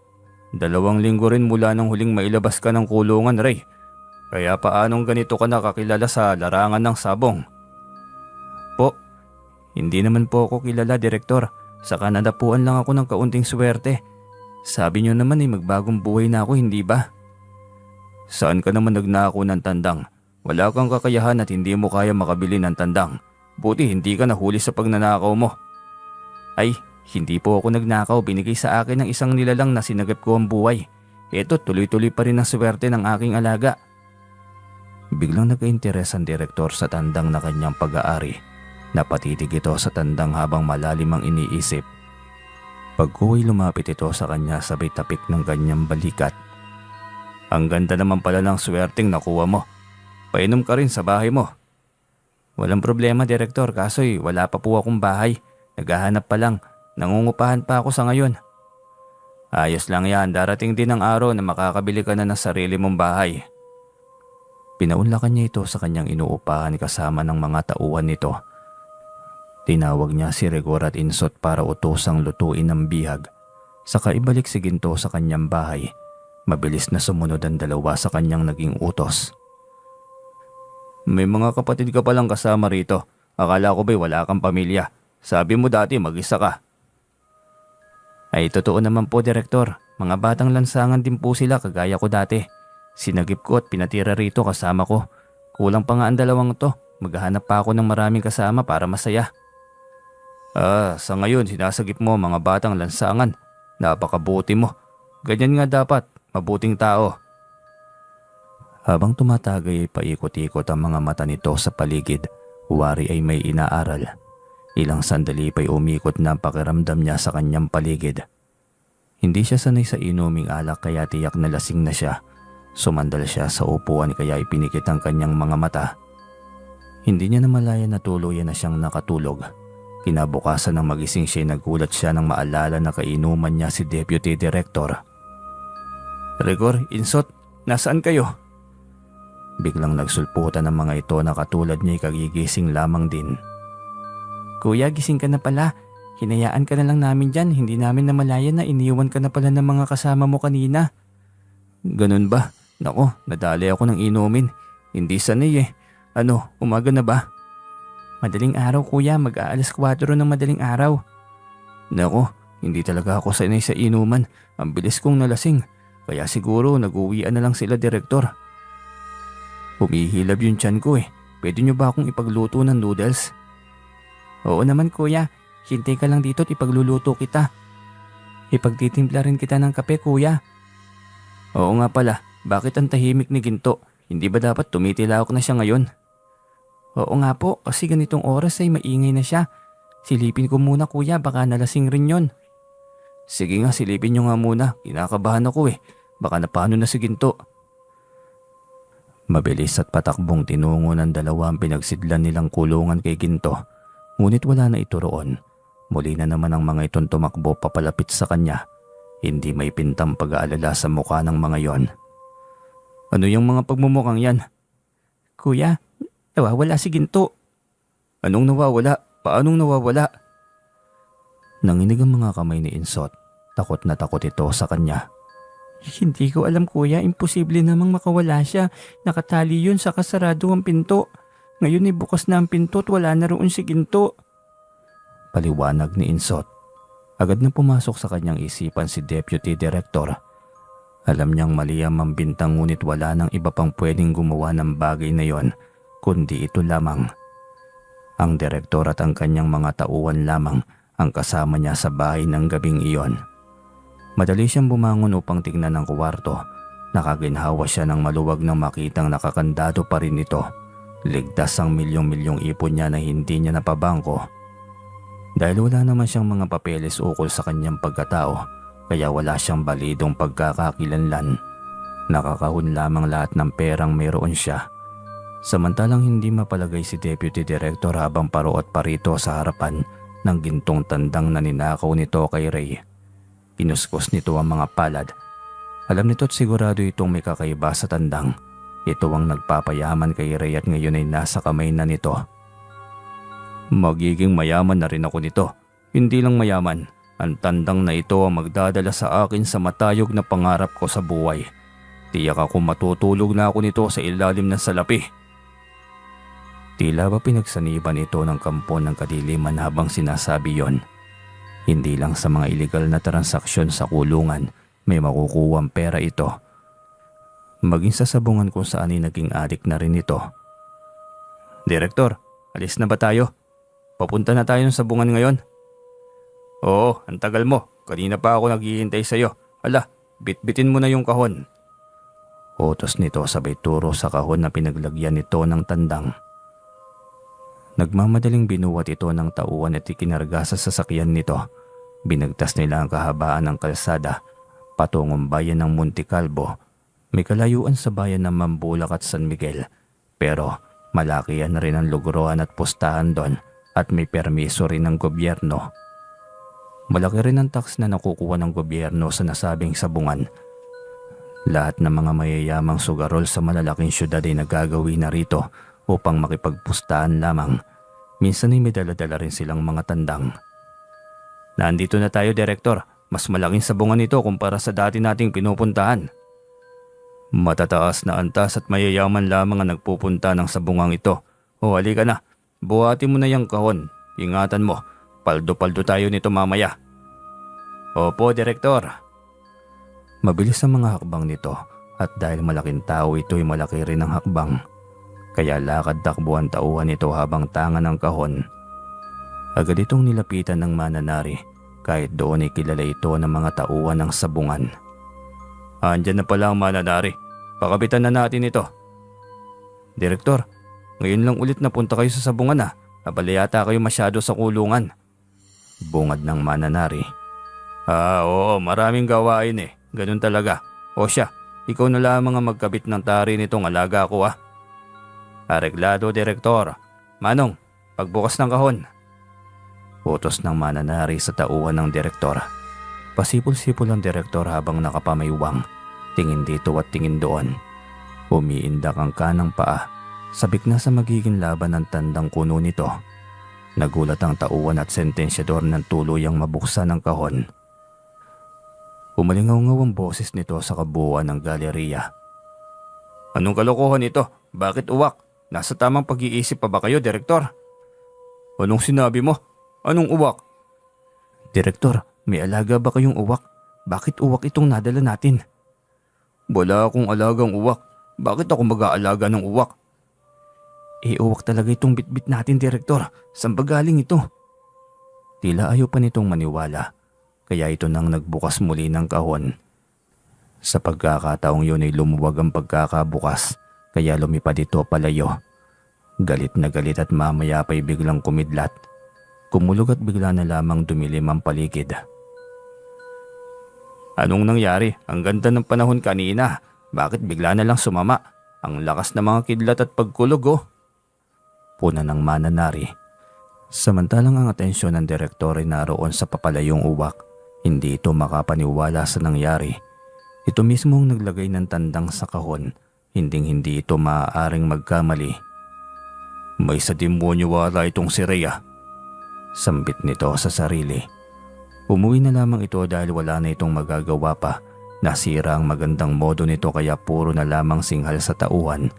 2 linggo rin mula nang huling mailabas ka ng kulungan, Ray. Kaya paanong ganito ka nakakilala sa larangan ng sabong? Po, hindi naman po ako kilala, Direktor. Sa kanadapuan lang ako ng kaunting swerte. Sabi niyo naman ay magbagong buhay na ako, hindi ba? Saan ka naman nagnako ng tandang? Wala kang kakayahan at hindi mo kaya makabili ng tandang. Buti hindi ka nahuli sa pagnanakaw mo. Ay, hindi po ako nagnakaw. Binigay sa akin ng isang nilalang na sinagip ko ang buhay. Eto, tuloy-tuloy pa rin ang swerte ng aking alaga. Biglang nagka-interes ang direktor sa tandang na kanyang pag-aari. Napatitig ito sa tandang habang malalim ang iniisip. Pagkuhay lumapit ito sa kanya sabay tapik ng kanyang balikat. Ang ganda naman pala ng swerteng nakuha mo. Painom ka rin sa bahay mo. Walang problema, Direktor, kaso'y wala pa po akong bahay. Naghahanap pa lang. Nangungupahan pa ako sa ngayon. Ayos lang yan, darating din ang araw na makakabili ka na ng sarili mong bahay. Pinaunlakan niya ito sa kanyang inuupahan kasama ng mga tauhan nito. Tinawag niya si Rigor at Insot para utosang lutuin ng bihag. Saka ibalik si Ginto sa kanyang bahay. Mabilis na sumunod ang dalawa sa kanyang naging utos. May mga kapatid ka palang kasama rito. Akala ko ba'y wala kang pamilya? Sabi mo dati mag-isa ka. Ay totoo naman po, Direktor. Mga batang lansangan din po sila kagaya ko dati. Sinagip ko at pinatira rito kasama ko. Kulang pa nga ang 2 to. Maghahanap pa ako ng maraming kasama para masaya. Sa ngayon sinasagip mo mga batang lansangan. Napakabuti mo. Ganyan nga dapat. Mabuting tao. Habang tumatagay ay paikot-ikot ang mga mata nito sa paligid. Wari ay may inaaral. Ilang sandali pa'y umikot na ang pakiramdam niya sa kanyang paligid. Hindi siya sanay sa inuming alak kaya tiyak na lasing na siya. Sumandal siya sa upuan kaya ipinikit ang kanyang mga mata. Hindi niya namalayan na tuluyan na siyang nakatulog. Kinabukasan ng magising siya nagulat siya nang maalala na kainuman niya si Deputy Director. Rigor, Insot, nasaan kayo? Biglang nagsulputan ng mga ito na katulad niya kagigising lamang din. Kuya, gising ka na pala. Hinayaan ka na lang namin dyan. Hindi namin namalayan na iniwan ka na pala ng mga kasama mo kanina. Ganun ba? Nako, nadali ako ng inumin. Hindi sanay eh. Ano, umaga na ba? Madaling araw kuya, mag-aalas 4 ng madaling araw. Nako, hindi talaga ako sanay sa inuman. Ang bilis kong nalasing. Kaya siguro nag-uwian na lang sila, Direktor. Humihilab yung tiyan ko eh. Pwede nyo ba akong ipagluto ng noodles? Oo naman kuya, hintay ka lang dito at ipagluluto kita. Ipagtitimpla rin kita ng kape kuya. Oo nga pala, bakit ang tahimik ni Ginto? Hindi ba dapat tumitilawak na siya ngayon? Oo nga po, kasi ganitong oras ay maingay na siya. Silipin ko muna kuya, baka nalasing rin yon. Sige nga, silipin nyo nga muna, kinakabahan ako eh. Baka napano na si Ginto. Mabilis at patakbong tinungo ng 2 ang pinagsidlan nilang kulungan kay Ginto. Ngunit wala na ito roon. Muli na naman ang mga itong tumakbo papalapit sa kanya. Hindi may pintang pag-aalala sa mukha ng mga yon. Ano yung mga pagmumukhang yan? Kuya, nawawala si Ginto. Anong nawawala? Paanong nawawala? Nanginig ang mga kamay ni Insot. Takot na takot ito sa kanya. Hindi ko alam kuya, imposible namang makawala siya. Nakatali yun sa kasarado ang pinto. Ngayon ay bukas na ang pinto at wala na roon si Ginto. Paliwanag ni Insot. Agad na pumasok sa kanyang isipan si Deputy Director. Alam niyang mali ang mambintang ngunit wala nang iba pang pwedeng gumawa ng bagay na yon kundi ito lamang. Ang direktor at ang kanyang mga tauhan lamang ang kasama niya sa bahay ng gabing iyon. Madali siyang bumangon upang tignan ang kwarto. Nakaginhawa siya ng maluwag nang makitang nakakandado pa rin ito. Ligtas ang milyong-milyong ipon niya na hindi niya napabangko. Dahil wala naman siyang mga papeles ukol sa kanyang pagkatao, kaya wala siyang balidong pagkakakilanlan. Nakakahon lamang lahat ng perang mayroon siya. Samantalang hindi mapalagay si Deputy Director habang paruot parito sa harapan ng gintong tandang na ninakaw nito kay Ray. Kinuskos nito ang mga palad. Alam nito't sigurado itong may kakaiba sa tandang. Ito ang nagpapayaman kay Ray at ngayon ay nasa kamay na nito. Magiging mayaman na rin ako nito. Hindi lang mayaman, ang tandang na ito ang magdadala sa akin sa matayog na pangarap ko sa buhay. Tiyak ako matutulog na ako nito sa ilalim ng salapi. Tila ba pinagsaniban ito ng kampo ng kadiliman habang sinasabi yon. Hindi lang sa mga iligal na transaksyon sa kulungan may makukuwang pera ito. Maging sa sabungan kung saan ay naging adik na rin ito. Direktor, alis na ba tayo? Papunta na tayo sa sabungan ngayon? Oo, ang tagal mo. Kanina pa ako naghihintay sa iyo. Ala, bitbitin mo na yung kahon. Utos nito sabay turo sa kahon na pinaglagyan nito ng tandang. Nagmamadaling binuwat ito ng tauhan at ikinarga sa sasakyan nito. Binagtas nila ang kahabaan ng kalsada patungong bayan ng Monte Calvo. May kalayuan sa bayan ng Mambulak at San Miguel, pero malakihan na rin ang luguruan at pustahan doon at may permiso rin ng gobyerno. Malaki rin ang tax na nakukuha ng gobyerno sa nasabing sabungan. Lahat ng mga mayayamang sugarol sa malalaking syudad ay nagagawin na rito upang makipagpustahan lamang. Minsan ay may dala-dala rin silang mga tandang. Nandito na tayo, Direktor. Mas malaking sabungan ito kumpara sa dati nating pinupuntahan. Matataas na antas at mayayaman lamang ang nagpupunta ng sabungang ito. O halika na, buhati mo na yung kahon. Ingatan mo, paldo-paldo tayo nito mamaya. Opo, Direktor. Mabilis ang mga hakbang nito at dahil malaking tao ito ay malaki rin ang hakbang. Kaya lakad takbo ang tauhan nito habang tanga ng kahon. Agad itong nilapitan ng mananari kahit doon ay kilala ito ng mga tauhan ng sabungan. Andyan na pala ang mananari. Pakabitan na natin ito. Direktor, ngayon lang ulit napunta kayo sa sabungan ah. Abala yata kayo masyado sa kulungan. Bungad ng mananari. Oo, maraming gawain eh. Ganun talaga. O siya, ikaw na lamang ang magkabit ng tari nitong alaga ko ah. Areglado, Direktor. Manong, pagbukas ng kahon. Utos ng mananari sa tauhan ng Direktor. Pasipol-sipol ang Direktor habang nakapamaywang. Tingin dito at tingin doon. Umiindak ang kanang paa. Sabik na sa magiging laban ng tandang kuno nito. Nagulat ang tauhan at sentensyador ng tuluyang mabuksan ang kahon. Umalingaw-ngaw ang boses nito sa kabuuan ng galeriya. Anong kalokohan ito? Bakit uwak? Nasa tamang pag-iisip pa ba kayo, Direktor? Anong sinabi mo? Anong uwak? Direktor, may alaga ba kayong uwak? Bakit uwak itong nadala natin? Wala akong alagang uwak. Bakit ako mag-aalaga ng uwak? Uwak talaga itong bitbit natin, Direktor. Saan ba galing ito? Tila ayaw pa nitong maniwala. Kaya ito nang nagbukas muli ng kahon. Sa pagkakataong yun ay lumuwag ang pagkakabukas. Kaya lumipad ito palayo. Galit na galit at mamaya pa'y biglang kumidlat. Kumulog at bigla na lamang dumilim ang paligid. Anong nangyari? Ang ganda ng panahon kanina. Bakit bigla na lang sumama? Ang lakas ng mga kidlat at pagkulog oh. Puna ng mananari. Samantalang ang atensyon ng Direktor ay naroon sa papalayong uwak. Hindi ito makapaniwala sa nangyari. Ito mismo ang naglagay ng tandang sa kahon. Hinding-hindi ito maaaring magkamali. May sa demonyo wala itong si Rhea. Sambit nito sa sarili. Umuwi na lamang ito dahil wala na itong magagawa pa. Nasira ang magandang modo nito kaya puro na lamang singhal sa tauhan.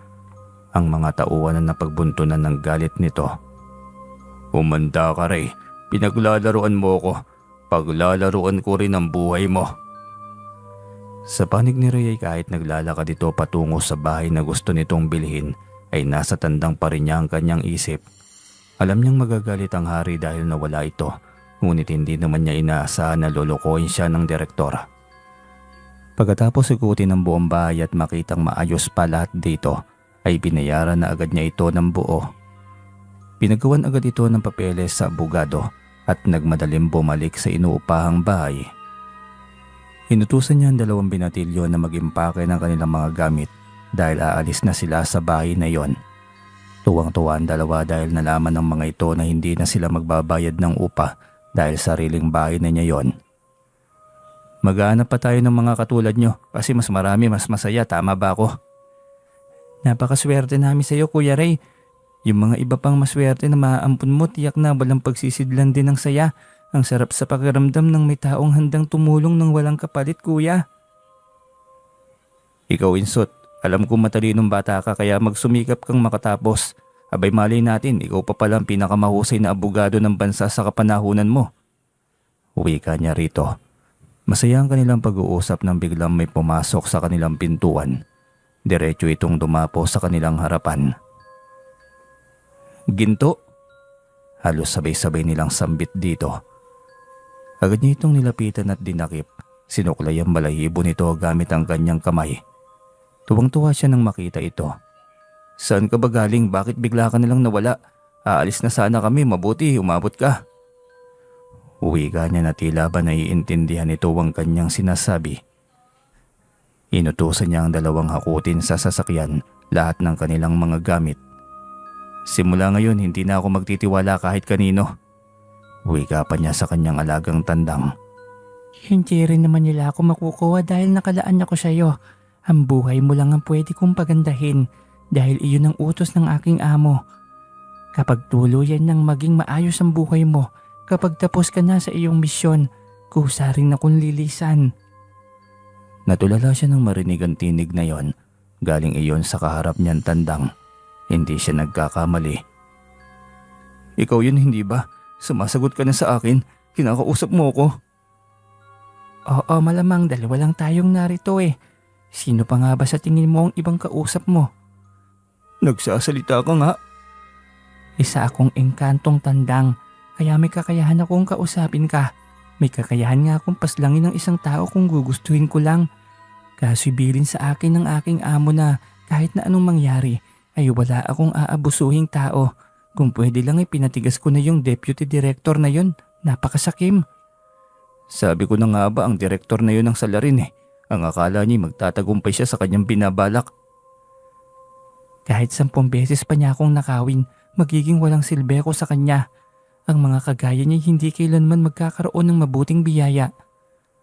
Ang mga tauhan na napagbuntunan ng galit nito. Umanda ka, Ray. Pinaglalaruan mo ko. Paglalaruan ko rin ang buhay mo. Sa panig ni Ray ay kahit naglalakad ito patungo sa bahay na gusto nitong bilhin ay nasa tandang pa rin niya ang kanyang isip. Alam niyang magagalit ang hari dahil nawala ito, ngunit hindi naman niya inaasahan na lolokohin siya ng direktor. Pagkatapos ikutin ang buong bahay at makitang maayos pa lahat dito, ay binayaran na agad niya ito ng buo. Pinagawan agad ito ng papeles sa abogado at nagmadaling bumalik sa inuupahang bahay. Inutusan niya ang 2 binatilyo na mag-impake ng kanilang mga gamit dahil aalis na sila sa bahay na yon. Tuwang-tuwa ang dalawa dahil nalaman ng mga ito na hindi na sila magbabayad ng upa dahil sariling bahay na niya yon. Maghahanap pa tayo ng mga katulad nyo kasi mas marami, mas masaya, tama ba ako? Napakaswerte namin sa iyo, Kuya Ray. Yung mga iba pang maswerte na maaampun mo, tiyak na walang pagsisidlan din ng saya. Ang sarap sa pakiramdam ng may taong handang tumulong ng walang kapalit, Kuya. Ikaw, Insot, alam kong matalinong bata ka kaya magsumikap kang makatapos. Abay malay natin, ikaw pa palang pinakamahusay na abogado ng bansa sa kapanahunan mo. Uwi ka niya rito. Masaya ang kanilang pag-uusap nang biglang may pumasok sa kanilang pintuan. Diretso itong dumapo sa kanilang harapan. Ginto? Halos sabay-sabay nilang sambit dito. Agad niya itong nilapitan at dinakip. Sinuklay ang balahibo nito gamit ang kanyang kamay. Tuwang-tuwa siya nang makita ito. Saan ka ba galing? Bakit bigla ka nilang nawala? Aalis na sana kami, mabuti umabot ka. Uwi ka niya na tila ba naiintindihan ito ang kanyang sinasabi. Inutusan niya ang 2 hakutin sa sasakyan lahat ng kanilang mga gamit. Simula ngayon hindi na ako magtitiwala kahit kanino. Wika pa niya sa kanyang alagang tandang. Hindi rin naman nila ako makukuha dahil nakalaan ako sa iyo. Ang buhay mo lang ang pwede kong pagandahin dahil iyon ang utos ng aking amo. Kapag tuluyan nang maging maayos ang buhay mo, kapag tapos ka na sa iyong misyon, kusa rin akong lilisan. Natulala siya nang marinig ang tinig na yon. Galing iyon sa kaharap niyang tandang. Hindi siya nagkakamali. Ikaw yun, hindi ba? Sumasagot ka na sa akin. Kinakausap mo ko. Oo, malamang 2 lang tayong narito eh. Sino pa nga ba sa tingin mo ang ibang kausap mo? Nagsasalita ka nga. Isa akong engkantong tandang, kaya may kakayahan akong kausapin ka. May kakayahan nga akong paslangin ng isang tao kung gugustuhin ko lang. Kasubilin sa akin ng aking amo na kahit na anong mangyari ay wala akong aabusuhing tao. Kung pwede lang ay pinatigas ko na yung deputy director na yun. Napakasakim. Sabi ko na nga ba ang direktor na yun ang salarin eh. Ang akala niya magtatagumpay siya sa kanyang binabalak. Kahit 10 beses pa niya akong nakawin, magiging walang silbi ko sa kanya. Ang mga kagaya niya hindi kailanman magkakaroon ng mabuting biyaya.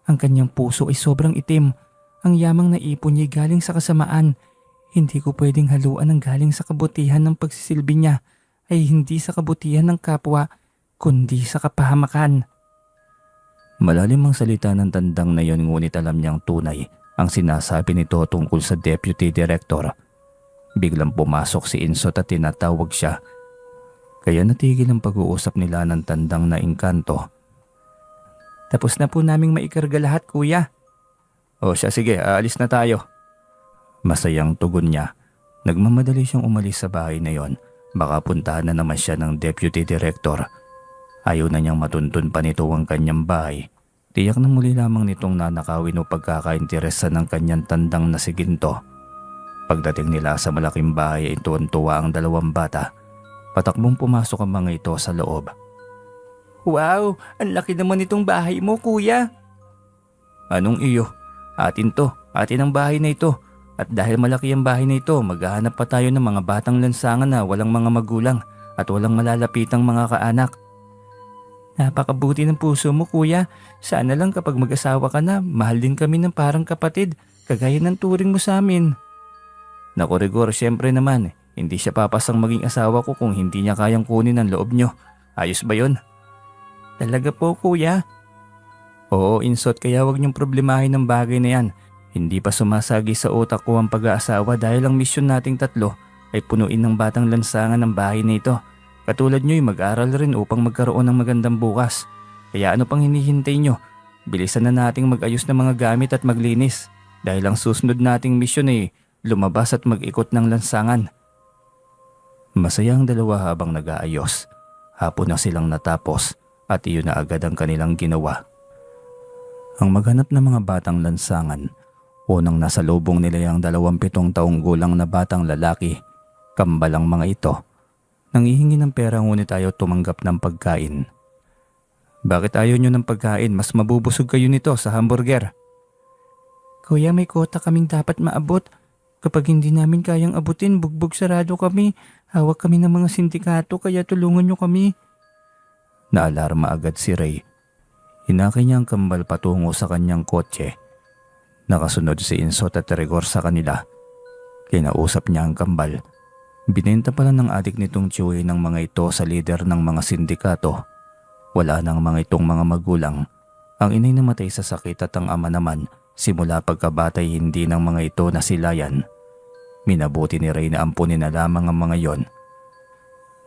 Ang kanyang puso ay sobrang itim. Ang yamang naipon niya galing sa kasamaan. Hindi ko pwedeng haluan ang galing sa kabutihan ng pagsisilbi niya ay hindi sa kabutihan ng kapwa, kundi sa kapahamakan. Malalim ang salita ng tandang na yon ngunit alam niyang tunay ang sinasabi nito tungkol sa deputy director. Biglang pumasok si Insot at tinatawag siya. Kaya natigil ang pag-uusap nila ng tandang na engkanto. Tapos na po naming maikarga lahat, Kuya. O siya, sige, aalis na tayo. Masayang tugon niya. Nagmamadali siyang umalis sa bahay na yon. Baka puntahan na naman siya ng deputy director. Ayaw na niyang matuntun pa nito ang kanyang bahay. Tiyak na muli lamang nitong nanakawin o pagkakainteresan ng kanyang tandang na si Ginto. Pagdating nila sa malaking bahay ay tuwan-tuwa ang 2 bata. Patakbong pumasok ang mga ito sa loob. Wow, ang laki naman itong bahay mo, Kuya. Anong iyo? Atin to, atin ang bahay na ito. At dahil malaki ang bahay na ito, maghahanap pa tayo ng mga batang lansangan na walang mga magulang at walang malalapitang mga kaanak. Napakabuti ng puso mo, Kuya. Sana lang kapag mag-asawa ka na, mahal din kami ng parang kapatid, kagaya ng turing mo sa amin. Naku Rigor, syempre naman, hindi siya papasang maging asawa ko kung hindi niya kayang kunin ang loob niyo. Ayos ba yon? Talaga po, Kuya. Oo, Insot, kaya wag niyong problemahin ng bagay na yan. Hindi pa sumasagi sa utak ko ang pag-aasawa dahil ang misyon nating 3 ay punuin ng batang lansangan ng bahay na ito. Katulad niyo'y mag-aral rin upang magkaroon ng magandang bukas. Kaya ano pang hinihintay niyo? Bilisan na nating mag-ayos ng mga gamit at maglinis. dahil ang susunod nating misyon ay lumabas at mag-ikot ng lansangan. Masaya ang dalawa habang nag-aayos. Hapon na silang natapos at iyon na agad ang kanilang ginawa. Ang maghanap ng mga batang lansangan, unang nasa lubong nila yung 27 taong gulang na batang lalaki. Kambal ang mga ito. Nangihingi ng pera ngunit ayaw tumanggap ng pagkain. Bakit ayaw nyo ng pagkain? Mas mabubusog kayo nito sa hamburger. Kuya, may kota kaming dapat maabot. Kapag hindi namin kayang abutin, bugbog sarado kami. Hawak kami ng mga sindikato kaya tulungan nyo kami. Naalarma agad si Ray. Hinakay niya ang kambal patungo sa kanyang kotse. Nakasunod si Insot at Rigor sa kanila. Kinausap niya ang kambal. Binenta pala ng adik nitong Chewy ng mga ito sa lider ng mga sindikato. Wala nang mga itong mga magulang. Ang inay namatay sa sakit at ang ama naman simula pagkabatay hindi ng mga ito nasilayan. Minabuti ni Ray na ampunin na lamang ang mga yon.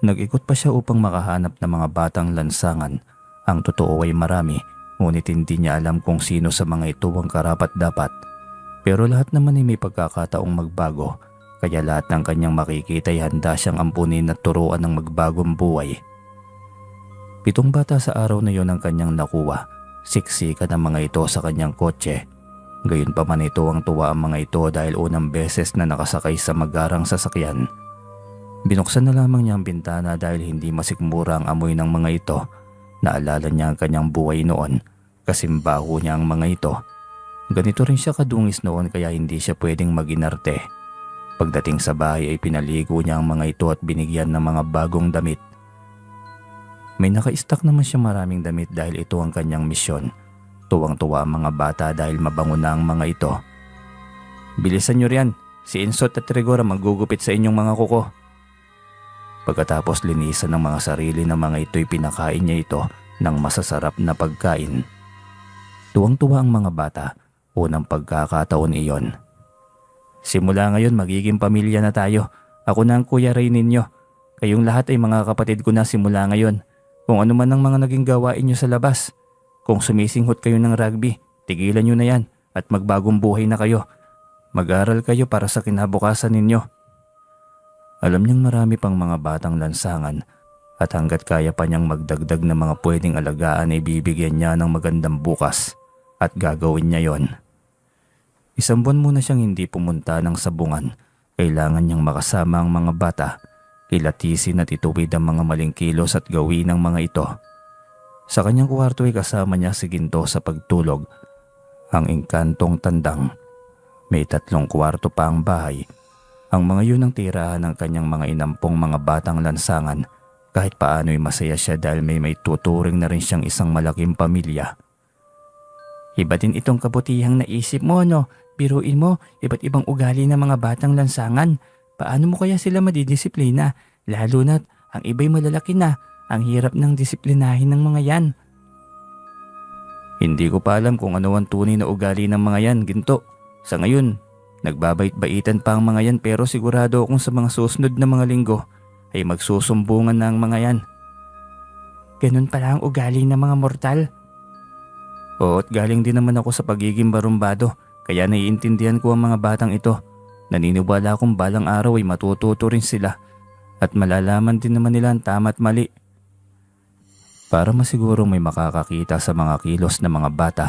Nag-ikot pa siya upang makahanap ng mga batang lansangan. Ang totoo ay marami, ngunit hindi niya alam kung sino sa mga ito ang karapat-dapat. Pero lahat naman ay may pagkakataong magbago. Kaya lahat ng kanyang makikita ay handa siyang ampunin at turuan ng magbagong buhay. 7 bata sa araw na yon ang kanyang nakuha. Siksikan ang mga ito sa kanyang kotse. Gayon pa man ito ang tuwa ang mga ito dahil unang beses na nakasakay sa magarang sasakyan. Binuksan na lamang niya ang bintana dahil hindi masikmura ang amoy ng mga ito. Naalala niya ang kanyang buhay noon. Kasimbaho niya ang mga ito. Ganito rin siya kadungis noon kaya hindi siya pwedeng maginarte. Pagdating sa bahay ay pinaligo niya ang mga ito at binigyan ng mga bagong damit. May naka-stock naman siya maraming damit dahil ito ang kanyang misyon. Tuwang-tuwa ang mga bata dahil mabango na ang mga ito. Bilisan niyo riyan, si Insot at Rigor ang maggugupit sa inyong mga kuko. Pagkatapos linisan ng mga sarili ng mga ito'y pinakain niya ito ng masasarap na pagkain. Tuwang-tuwa ang mga bata, unang pagkakataon iyon. Simula ngayon magiging pamilya na tayo. Ako na ang Kuya Ray ninyo. Kayong lahat ay mga kapatid ko na simula ngayon. Kung ano man ang mga naging gawain nyo sa labas. Kung sumisinghot kayo ng rugby, tigilan nyo na yan at magbagong buhay na kayo. Mag-aral kayo para sa kinabukasan ninyo. Alam niyang marami pang mga batang lansangan at hanggat kaya pa niyang magdagdag ng mga pwedeng alagaan ay bibigyan niya ng magandang bukas at gagawin niya yon. 1 buwan muna siyang hindi pumunta ng sabungan. Kailangan niyang makasama ang mga bata, kilatisin at ituwid ang mga maling kilos at gawin ng mga ito. Sa kanyang kwarto ay kasama niya si Ginto sa pagtulog, ang engkantong tandang. May 3 kwarto pa ang bahay. Ang mga yun ang tirahan ng kanyang mga inampong mga batang lansangan. Kahit paano'y masaya siya dahil may tuturing na rin siyang isang malaking pamilya. Iba din itong kabutihang naisip mo, no? Biruin mo, iba't ibang ugali ng mga batang lansangan. Paano mo kaya sila madidisiplina? Lalo na't ang iba'y malalaki na. Ang hirap ng disiplinahin ng mga yan. Hindi ko pa alam kung ano ang tunay na ugali ng mga yan, Ginto. Sa ngayon, nagbabait-baitan pa ang mga yan pero sigurado akong sa mga susunod na mga linggo ay magsusumbungan na ang mga yan. Ganun pala ang ugali ng mga mortal. Oo, at galing din naman ako sa pagiging barumbado. Kaya naiintindihan ko ang mga batang ito. Naniniwala akong balang araw ay matututo rin sila at malalaman din naman nila ang tama at mali. Para masiguro may makakakita sa mga kilos ng mga bata,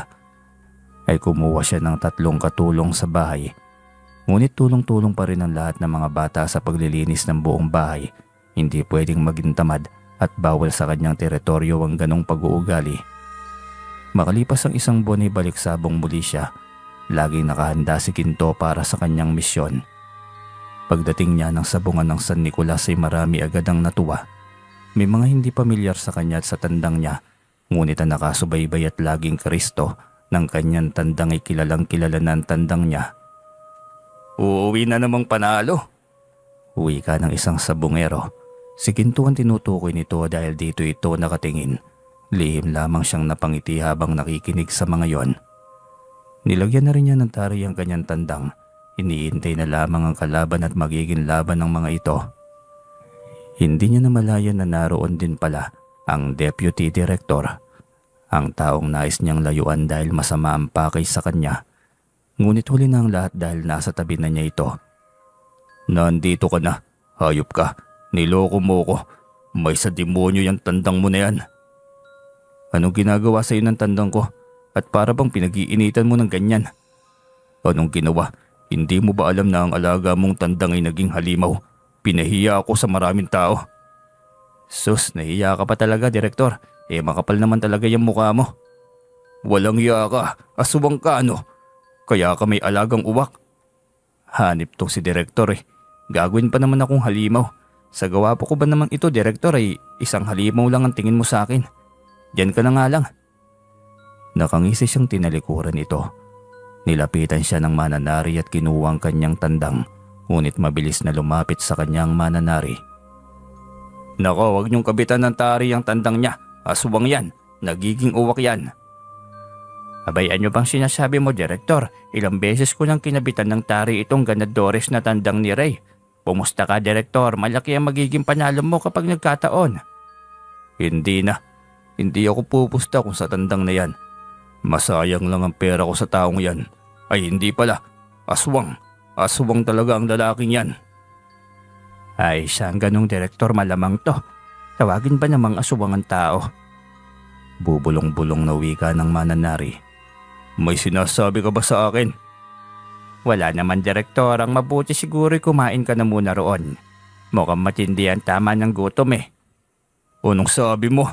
ay kumuha siya ng 3 katulong sa bahay. Ngunit tulong-tulong pa rin ang lahat ng mga bata sa paglilinis ng buong bahay. Hindi pwedeng maging tamad at bawal sa kanyang teritoryo ang ganong pag-uugali. Makalipas ang 1 buwan ay baliksabong muli siya. Laging nakahanda si Ginto para sa kanyang misyon. Pagdating niya ng sabungan ng San Nicolas ay marami agad ang natuwa. May mga hindi pamilyar sa kanya at sa tandang niya, ngunit ang nakasubaybay at laging Kristo ng kanyang tandang ay kilalang kilala na ang tandang niya. Uuwi na namang panalo. Uwi ka ng isang sabungero. Si Ginto ang tinutukoy nito dahil dito ito nakatingin. Lihim lamang siyang napangiti habang nakikinig sa mga yon. Nilagyan na rin niya ng tari ang kanyang tandang. Iniintay na lamang ang kalaban at magiging laban ng mga ito. Hindi niya namalayan na naroon din pala ang Deputy Director. Ang taong nais niyang layuan dahil masama ang pakay sa kanya. Ngunit huli na ang lahat dahil nasa tabi na niya ito. Nandito ka na, hayop ka, niloko mo ko. May sa demonyo yung tandang mo na yan. Anong ginagawa sa iyo ng tandang ko? At para bang pinag-iinitan mo ng ganyan? Anong ginawa? Hindi mo ba alam na ang alaga mong tandang ay naging halimaw? Pinahiya ako sa maraming tao. Sus, nahiya ka pa talaga, Direktor. Makapal naman talaga yung mukha mo. Walang hiya ka, aswang ka ano? Kaya ka may alagang uwak. Hanip tong si Direktor Gagawin pa naman akong halimaw. Sa gawa po ko ba naman ito, Direktor, ay isang halimaw lang ang tingin mo sa akin. Diyan ka na nga lang. Nakangisi siyang tinalikuran ito. Nilapitan siya ng mananari at kinuha ang kanyang tandang, ngunit mabilis na lumapit sa kanyang mananari. Nako, wag niyong kabitan ng tari ang tandang niya. Aswang yan. Nagiging uwak yan. Abay, ano bang sinasabi mo, Direktor? Ilang beses ko nang kinabitan ng tari itong ganadores na tandang ni Ray. Pumusta ka, Direktor? Malaki ang magiging panalo mo kapag nagkataon. Hindi na. Hindi ako pupusta kung sa tandang na yan. Masayang lang ang pera ko sa taong yan. Ay hindi pala. Aswang. Aswang talaga ang lalaking yan. Ay, saan ganong Direktor malamang to? Tawagin ba namang aswang ang tao? Bubulong-bulong na wika ng mananari. May sinasabi ka ba sa akin? Wala naman, Direktor. Ang mabuti siguro kumain ka na muna roon. Mukhang matindi ang tama ng gutom Anong sabi mo?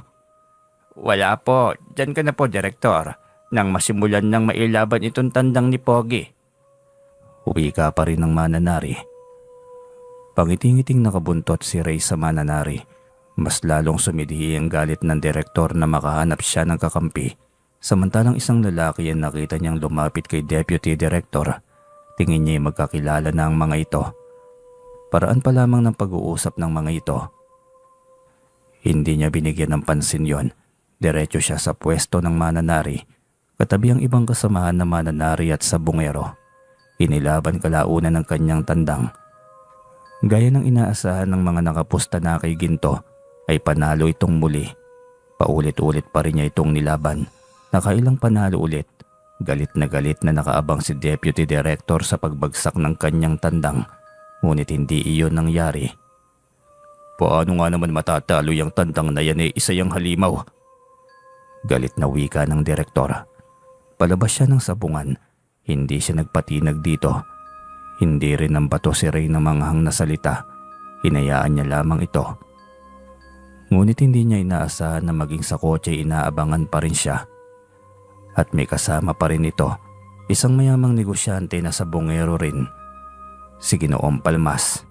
Wala po. Diyan ka na po, Direktor. Nang masimulan nang mailaban itong tandang ni Pogi. Wika pa rin ng mananari. Pangiting-iting nakabuntot si Ray sa mananari. Mas lalong sumidhi ang galit ng Direktor na makahanap siya ng kakampi. Samantalang isang lalaki ang nakita niyang lumapit kay Deputy Director. Tingin niya magkakilala na ang mga ito. Paraan pa lamang ng pag-uusap ng mga ito. Hindi niya binigyan ng pansin yon. Diretso siya sa pwesto ng mananari. Katabi ang ibang kasamahan na mananari at sabungero. Inilaban kalaunan ng kanyang tandang. Gaya ng inaasahan ng mga nakapusta na kay Ginto, ay panalo itong muli. Paulit-ulit pa rin niya itong nilaban. Nakailang panalo ulit. Galit na nakaabang si Deputy Director sa pagbagsak ng kanyang tandang. Ngunit hindi iyon nangyari. Paano nga naman matatalo yung tandang na yan isa yung halimaw? Galit na wika ng Direktor. Palabas siya ng sabungan. Hindi siya nagpatinag dito. Hindi rin ang bato si Ray na manghang na salita. Hinayaan niya lamang ito. Ngunit hindi niya inaasahan na maging sa kotse inaabangan pa rin siya. At may kasama pa rin ito, isang mayamang negosyante na sabongero rin, si Ginoong Palmas.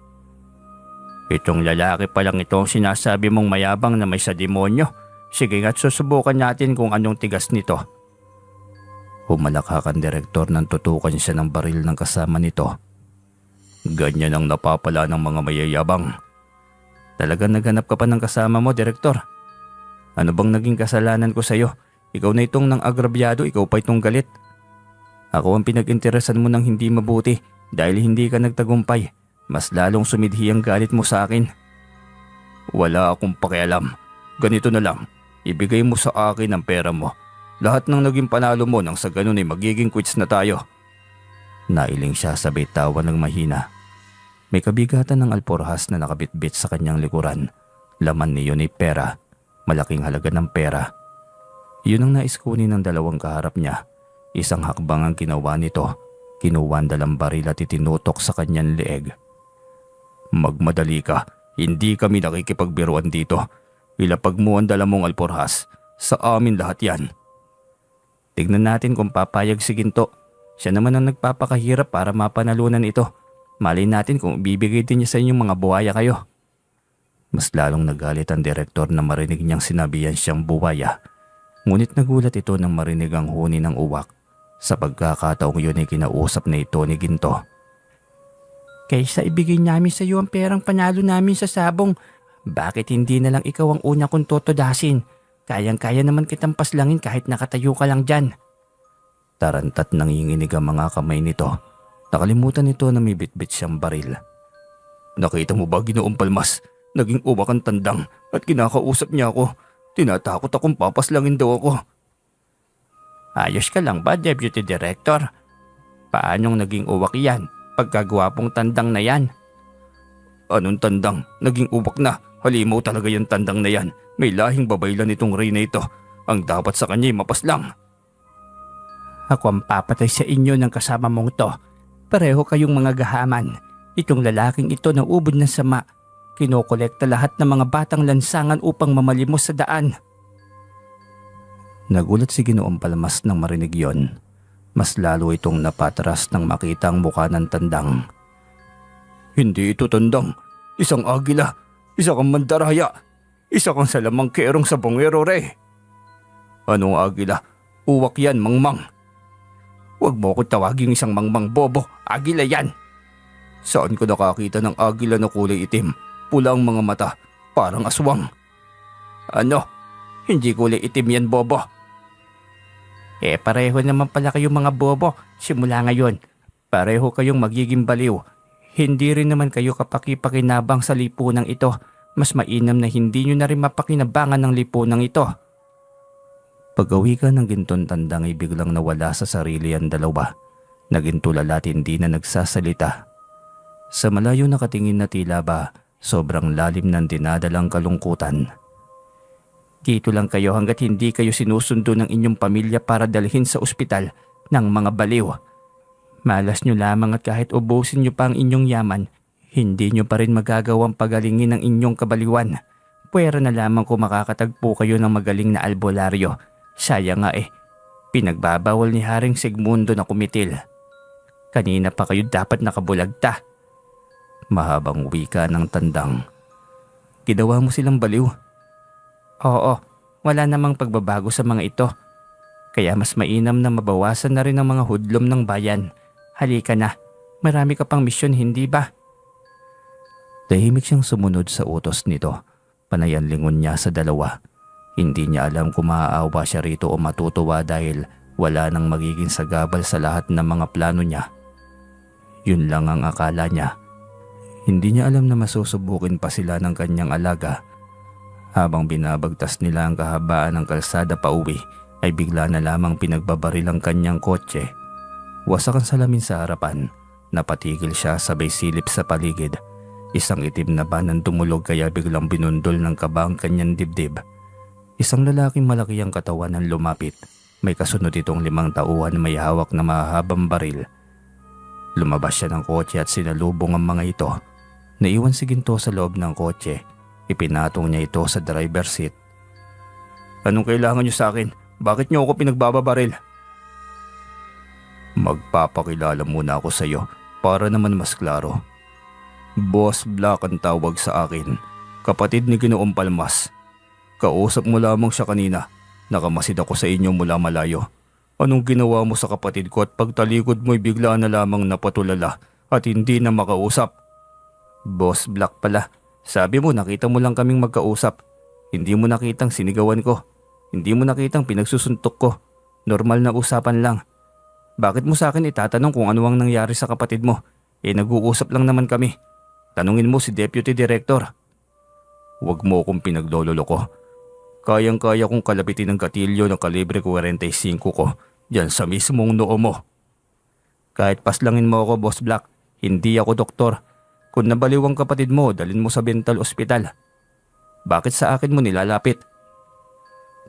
Itong lalaki pa lang ito ang sinasabi mong mayabang na may sa demonyo. Sige nga't susubukan natin kung anong tigas nito. Humalakak ang Direktor nang tutukan siya ng baril ng kasama nito. Ganyan ang napapala ng mga mayayabang. Talagang naghanap ka pa ng kasama mo, Direktor. Ano bang naging kasalanan ko sa'yo? Ikaw na itong nang agrabyado, ikaw pa itong galit. Ako ang pinag-interesan mo ng hindi mabuti dahil hindi ka nagtagumpay. Mas lalong sumidhi ang galit mo sa akin. Wala akong pakialam. Ganito na lang, ibigay mo sa akin ang pera mo. Lahat ng naging panalo mo nang sa ganun ay magiging quits na tayo. Nailing siya sa bitawan ng mahina. May kabigatan ng alporhas na nakabitbit sa kanyang likuran. Laman niyon ay pera. Malaking halaga ng pera. Yun ang nais kunin ng dalawang kaharap niya. Isang hakbang ang ginawa nito. Kinuha ang dalang baril at itinutok sa kanyang leeg. Magmadali ka. Hindi kami nakikipagbiruan dito. Ilapag mo ang dala mong alporhas. Sa amin lahat yan. Tignan natin kung papayag si Ginto. Siya naman ang nagpapakahirap para mapanalunan ito. Malay natin kung ibibigay din niya sa inyong mga buwaya kayo. Mas lalong nagalit ang Direktor na marinig niyang sinabihan siyang buwaya. Ngunit nagulat ito nang marinig ang huni ng uwak. Sa pagkakataong yun ay kinausap na ito ni Ginto. Kaysa ibigay namin sa iyo ang perang panalo namin sa sabong, bakit hindi na lang ikaw ang una kong totodasin? Kayang-kaya naman kitang paslangin kahit nakatayo ka lang dyan. Tarantat nanginginig ang mga kamay nito. Nakalimutan nito na may bitbit siyang baril. Nakita mo ba, Ginoong Palmas? Naging uwak ang tandang at kinakausap niya ako. Tinatakot akong papaslangin daw ako. Ayos ka lang ba, Deputy Director? Paanong naging uwak yan? Pagkagwapong tandang na yan. Anong tandang? Naging uwak na. Halimaw talaga yung tandang na yan. May lahing babaylan itong Reyna ito. Ang dapat sa kanya ay mapaslang. Ako ang papatay sa inyo ng kasama mong to. Pareho kayong mga gahaman. Itong lalaking ito na ubod ng sama. Kinokolekta lahat ng mga batang lansangan upang mamalimos sa daan. Nagulat si Ginoong Palmas nang marinig yon. Mas lalo itong napatras nang makita ang mukha ng tandang. Hindi ito tandang. Isang agila. Isa kang mandaraya. Isa kang salamangkerong sa bongero re. Anong agila? Uwak yan, mangmang. Huwag mo ko tawaging isang mangmang bobo. Agila yan. Saan ko nakakita ng agila na kulay itim? Pula ang mga mata. Parang aswang. Ano? Hindi kulay itim yan, bobo. Pareho naman pala kayong mga bobo. Simula ngayon, pareho kayong magiging baliw. Hindi rin naman kayo kapaki-pakinabang sa lipunang ito. Mas mainam na hindi nyo na rin mapakinabangan ng lipunang ito. Pag-uwi ka ng ginton tandang ay biglang nawala sa sarili ang dalawa. Naging tulala at hindi na nagsasalita. Sa malayo nakatingin na tila ba, sobrang lalim ng dinadalang kalungkutan. Dito lang kayo hanggat hindi kayo sinusundo ng inyong pamilya para dalhin sa ospital ng mga baliw. Malas nyo lamang at kahit ubusin nyo pa ang inyong yaman, hindi nyo pa rin magagawang pagalingin ang inyong kabaliwan. Pwera na lamang kung makakatagpo kayo ng magaling na albularyo. Sayang nga pinagbabawal ni Haring Sigmundo na kumitil. Kanina pa kayo dapat nakabulagta. Mahabang wika ng tandang. Ginawa mo silang baliw? Oo, wala namang pagbabago sa mga ito. Kaya mas mainam na mabawasan na rin ang mga hudlom ng bayan. Halika na, marami ka pang misyon, hindi ba? Tahimik siyang sumunod sa utos nito. Panay ang lingon niya sa dalawa. Hindi niya alam kung maaawa siya rito o matutuwa dahil wala nang magiging sagabal sa lahat ng mga plano niya. Yun lang ang akala niya. Hindi niya alam na masusubukin pa sila ng kanyang alaga. Habang binabagtas nila ang kahabaan ng kalsada pauwi, ay bigla na lamang pinagbabaril ang kanyang kotse. Wasak ang salamin sa harapan. Napatigil siya sabay silip sa paligid. Isang itim na van ang dumulog kaya biglang binundol ng kaba ang kanyang dibdib. Isang lalaking malaki ang katawan ang lumapit. May kasunod itong 5 tauhan na may hawak na mahabang baril. Lumabas siya ng kotse at sinalubong ang mga ito. Naiwan si Ginto sa loob ng kotse. Ipinatong niya ito sa driver's seat. Anong kailangan niyo sa akin? Bakit niyo ako pinagbababaril? Magpapakilala muna ako sa iyo para naman mas klaro. Boss Black ang tawag sa akin. Kapatid ni Ginoong Palmas. Kausap mo lamang siya kanina. Nakamasid ako sa inyo mula malayo. Anong ginawa mo sa kapatid ko at pagtalikod mo'y bigla na lamang napatulala at hindi na makausap? Boss Black pala. Sabi mo nakita mo lang kaming magkausap. Hindi mo nakitang sinigawan ko. Hindi mo nakitang pinagsusuntok ko. Normal na usapan lang. Bakit mo sa akin itatanong kung ano ang nangyari sa kapatid mo? Nag-uusap lang naman kami. Tanungin mo si Deputy Director. Huwag mo akong pinaglololoko. Kayang-kaya kong kalabitin ng gatilyo ng kalibre 45 ko diyan sa mismong noo mo. Kahit paslangin mo ako, Boss Black, hindi ako doktor. Kung nabaliw ang kapatid mo, dalhin mo sa mental ospital. Bakit sa akin mo nilalapit?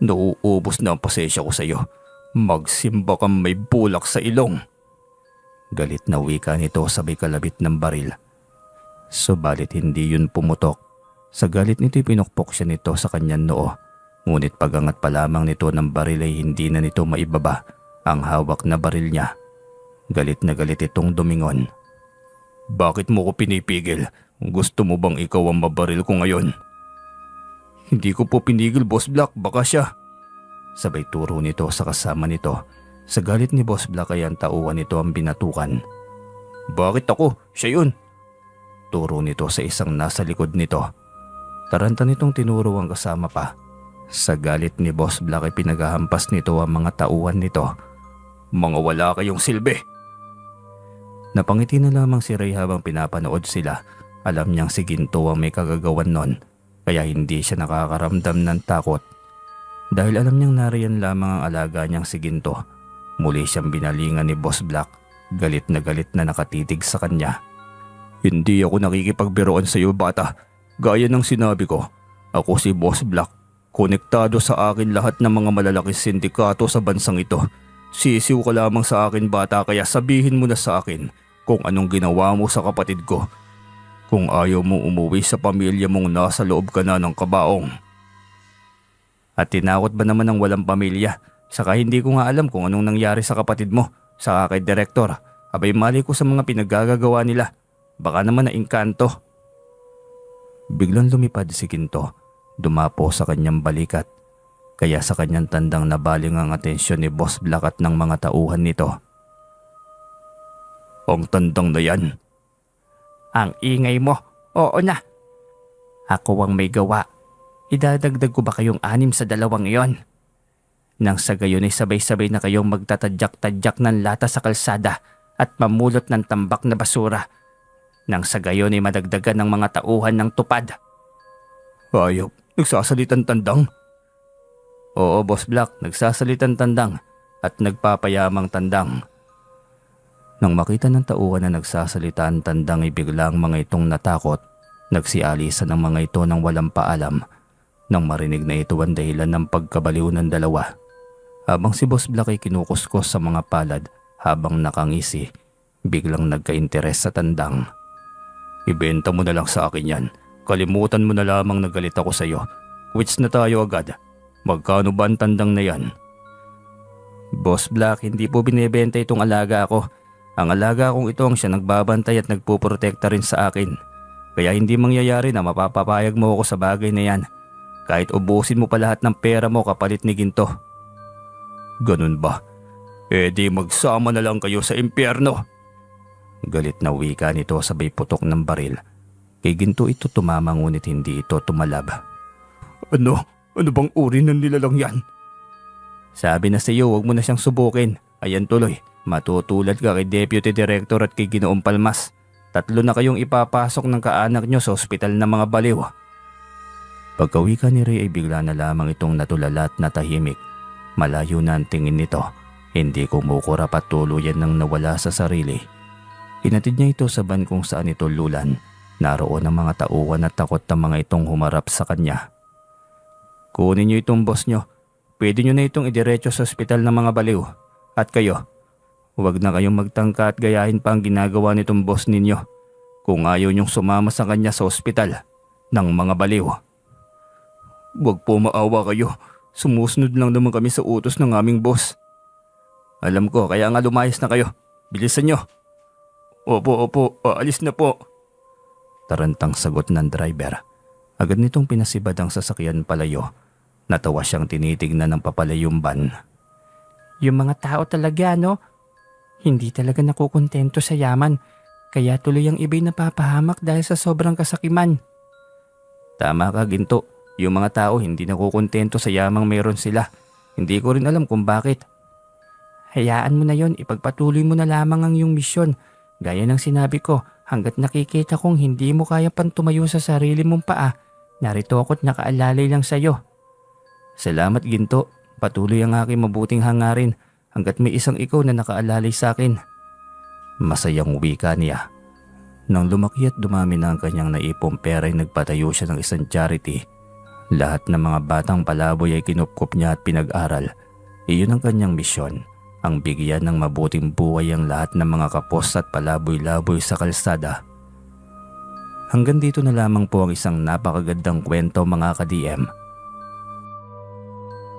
Nauubos na ang pasensya ko sa iyo. Magsimba kang may bulak sa ilong. Galit na wika nito sabay kalabit ng baril. Subalit hindi yun pumutok. Sa galit nito'y pinukpok siya nito sa kanyang noo. Ngunit pagangat pa lamang nito ng baril ay hindi na nito maibaba ang hawak na baril niya. Galit na galit itong dumingon. Bakit mo ko pinipigil? Gusto mo bang ikaw ang mabaril ko ngayon? Hindi ko po pinigil, Boss Black. Baka siya. Sabay turo nito sa kasama nito. Sa galit ni Boss Black ay ang tauhan nito ang binatukan. Bakit ako? Siya yun. Turo nito sa isang nasa likod nito. Taranta nitong tinuro ang kasama pa. Sa galit ni Boss Black ay pinaghahampas nito ang mga tauhan nito. Mga wala kayong silbi. Napangiti na lamang si Ray habang pinapanood sila. Alam niyang si Ginto ang may kagagawan nun. Kaya hindi siya nakakaramdam ng takot. Dahil alam niyang nariyan lamang ang alaga niyang si Ginto. Muli siyang binalingan ni Boss Black. galit na nakatitig sa kanya. Hindi ako nakikipagbiroan sa iyo, bata. Gaya ng sinabi ko, ako si Boss Black. Konektado sa akin lahat ng mga malalaking sindikato sa bansang ito. Sisiw ka lamang sa akin, bata, kaya sabihin mo na sa akin kung anong ginawa mo sa kapatid ko. Kung ayaw mo umuwi sa pamilya mong nasa loob ka na ng kabaong. At tinakot ba naman ng walang pamilya? Saka hindi ko nga alam kung anong nangyari sa kapatid mo, saka kay Direktor. Abay mali ko sa mga pinaggagawa nila. Baka naman naingkanto. Biglang lumipad si Ginto. Dumapo sa kanyang balikat. Kaya sa kanyang tandang nabaling ang atensyon ni Boss Black at ng mga tauhan nito. Ang tandang na yan. Ang ingay mo. Oo na. Ako ang may gawa. Idadagdag ko ba kayong 6 sa 2 iyon? Nang sa gayon ay sabay-sabay na kayong magtatadyak-tadyak ng lata sa kalsada at mamulot ng tambak na basura. Nang sa gayon ay madagdagan ng mga tauhan ng tupad. Ayop, nagsasalitan tandang? Oo, Boss Black, nagsasalitan tandang at nagpapayamang tandang. Nang makita ng tauhan na nagsasalita ang tandang ay biglang mga itong natakot. Nagsialisan ng mga ito ng walang paalam. Nang marinig na ito ang dahilan ng pagkabaliw ng dalawa. Habang si Boss Black ay kinukuskos sa mga palad habang nakangisi, biglang nagka-interes sa tandang. Ibenta mo na lang sa akin yan. Kalimutan mo na lamang na galit ako sa iyo. Quits na tayo agad. Magkano ba ang tandang na yan? Boss Black, hindi po binibenta itong alaga ko. Ang alaga kong ito ang siya nagbabantay at nagpuprotekta rin sa akin. Kaya hindi mangyayari na mapapapayag mo ako sa bagay na yan. Kahit ubusin mo pa lahat ng pera mo kapalit ni Ginto. Ganun ba? Eh di magsama na lang kayo sa impyerno. Galit na wika nito sabay putok ng baril. Kay Ginto ito tumama ngunit hindi ito tumalab. Ano? Ano bang uri ng nilalang yan? Sabi na sa iyo, huwag mo na siyang subukin. Ayan tuloy, matutulad ka kay Deputy Director at kay Ginoong Palmas. 3 na kayong ipapasok ng kaanak nyo sa ospital ng mga baliw. Pagkawika ni Ray ay bigla na lamang itong natulala at natahimik. Malayo na ang tingin nito. Hindi kumukurap at tuluyan nang nawala sa sarili. Hinatid niya ito sa van kung saan ito lulan. Naroon ang mga tauhan at takot ng mga itong humarap sa kanya. Kunin niyo itong boss nyo. Pwede nyo na itong idiretso sa ospital ng mga baliw. At kayo, huwag na kayong magtangka at gayahin pa ang ginagawa nitong boss ninyo. Kung ayaw nyong sumama sa kanya sa ospital ng mga baliw. Huwag po maawa kayo. Sumusunod lang naman kami sa utos ng aming boss. Alam ko, kaya nga lumayas na kayo. Bilisan nyo. Opo, aalis na po. Tarantang sagot ng driver. Agad nitong pinasibad ang sasakyan palayo. Natawa siyang tinitignan ng papalayong van. Yung mga tao talaga, no? Hindi talaga nakukontento sa yaman. Kaya tuloy ang iba'y napapahamak dahil sa sobrang kasakiman. Tama ka, Ginto. Yung mga tao hindi nakukontento sa yamang meron sila. Hindi ko rin alam kung bakit. Hayaan mo na yon, ipagpatuloy mo na lamang ang iyong misyon. Gaya ng sinabi ko, hanggat nakikita kong hindi mo kaya pang tumayo sa sarili mong paa, narito ako't nakaalalay lang sa'yo. Salamat, Ginto. Patuloy ang aking mabuting hangarin hanggat may isang ikaw na nakaalalay sa akin. Masayang wika niya. Nang lumaki at dumami na ang kanyang naipong pera ay nagpatayo siya ng isang charity. Lahat ng mga batang palaboy ay kinupkup niya at pinag-aral. Iyon ang kanyang misyon. Ang bigyan ng mabuting buhay ang lahat ng mga kapos at palaboy-laboy sa kalsada. Hanggang dito na lamang po ang isang napakagandang kwento mga ka-DM.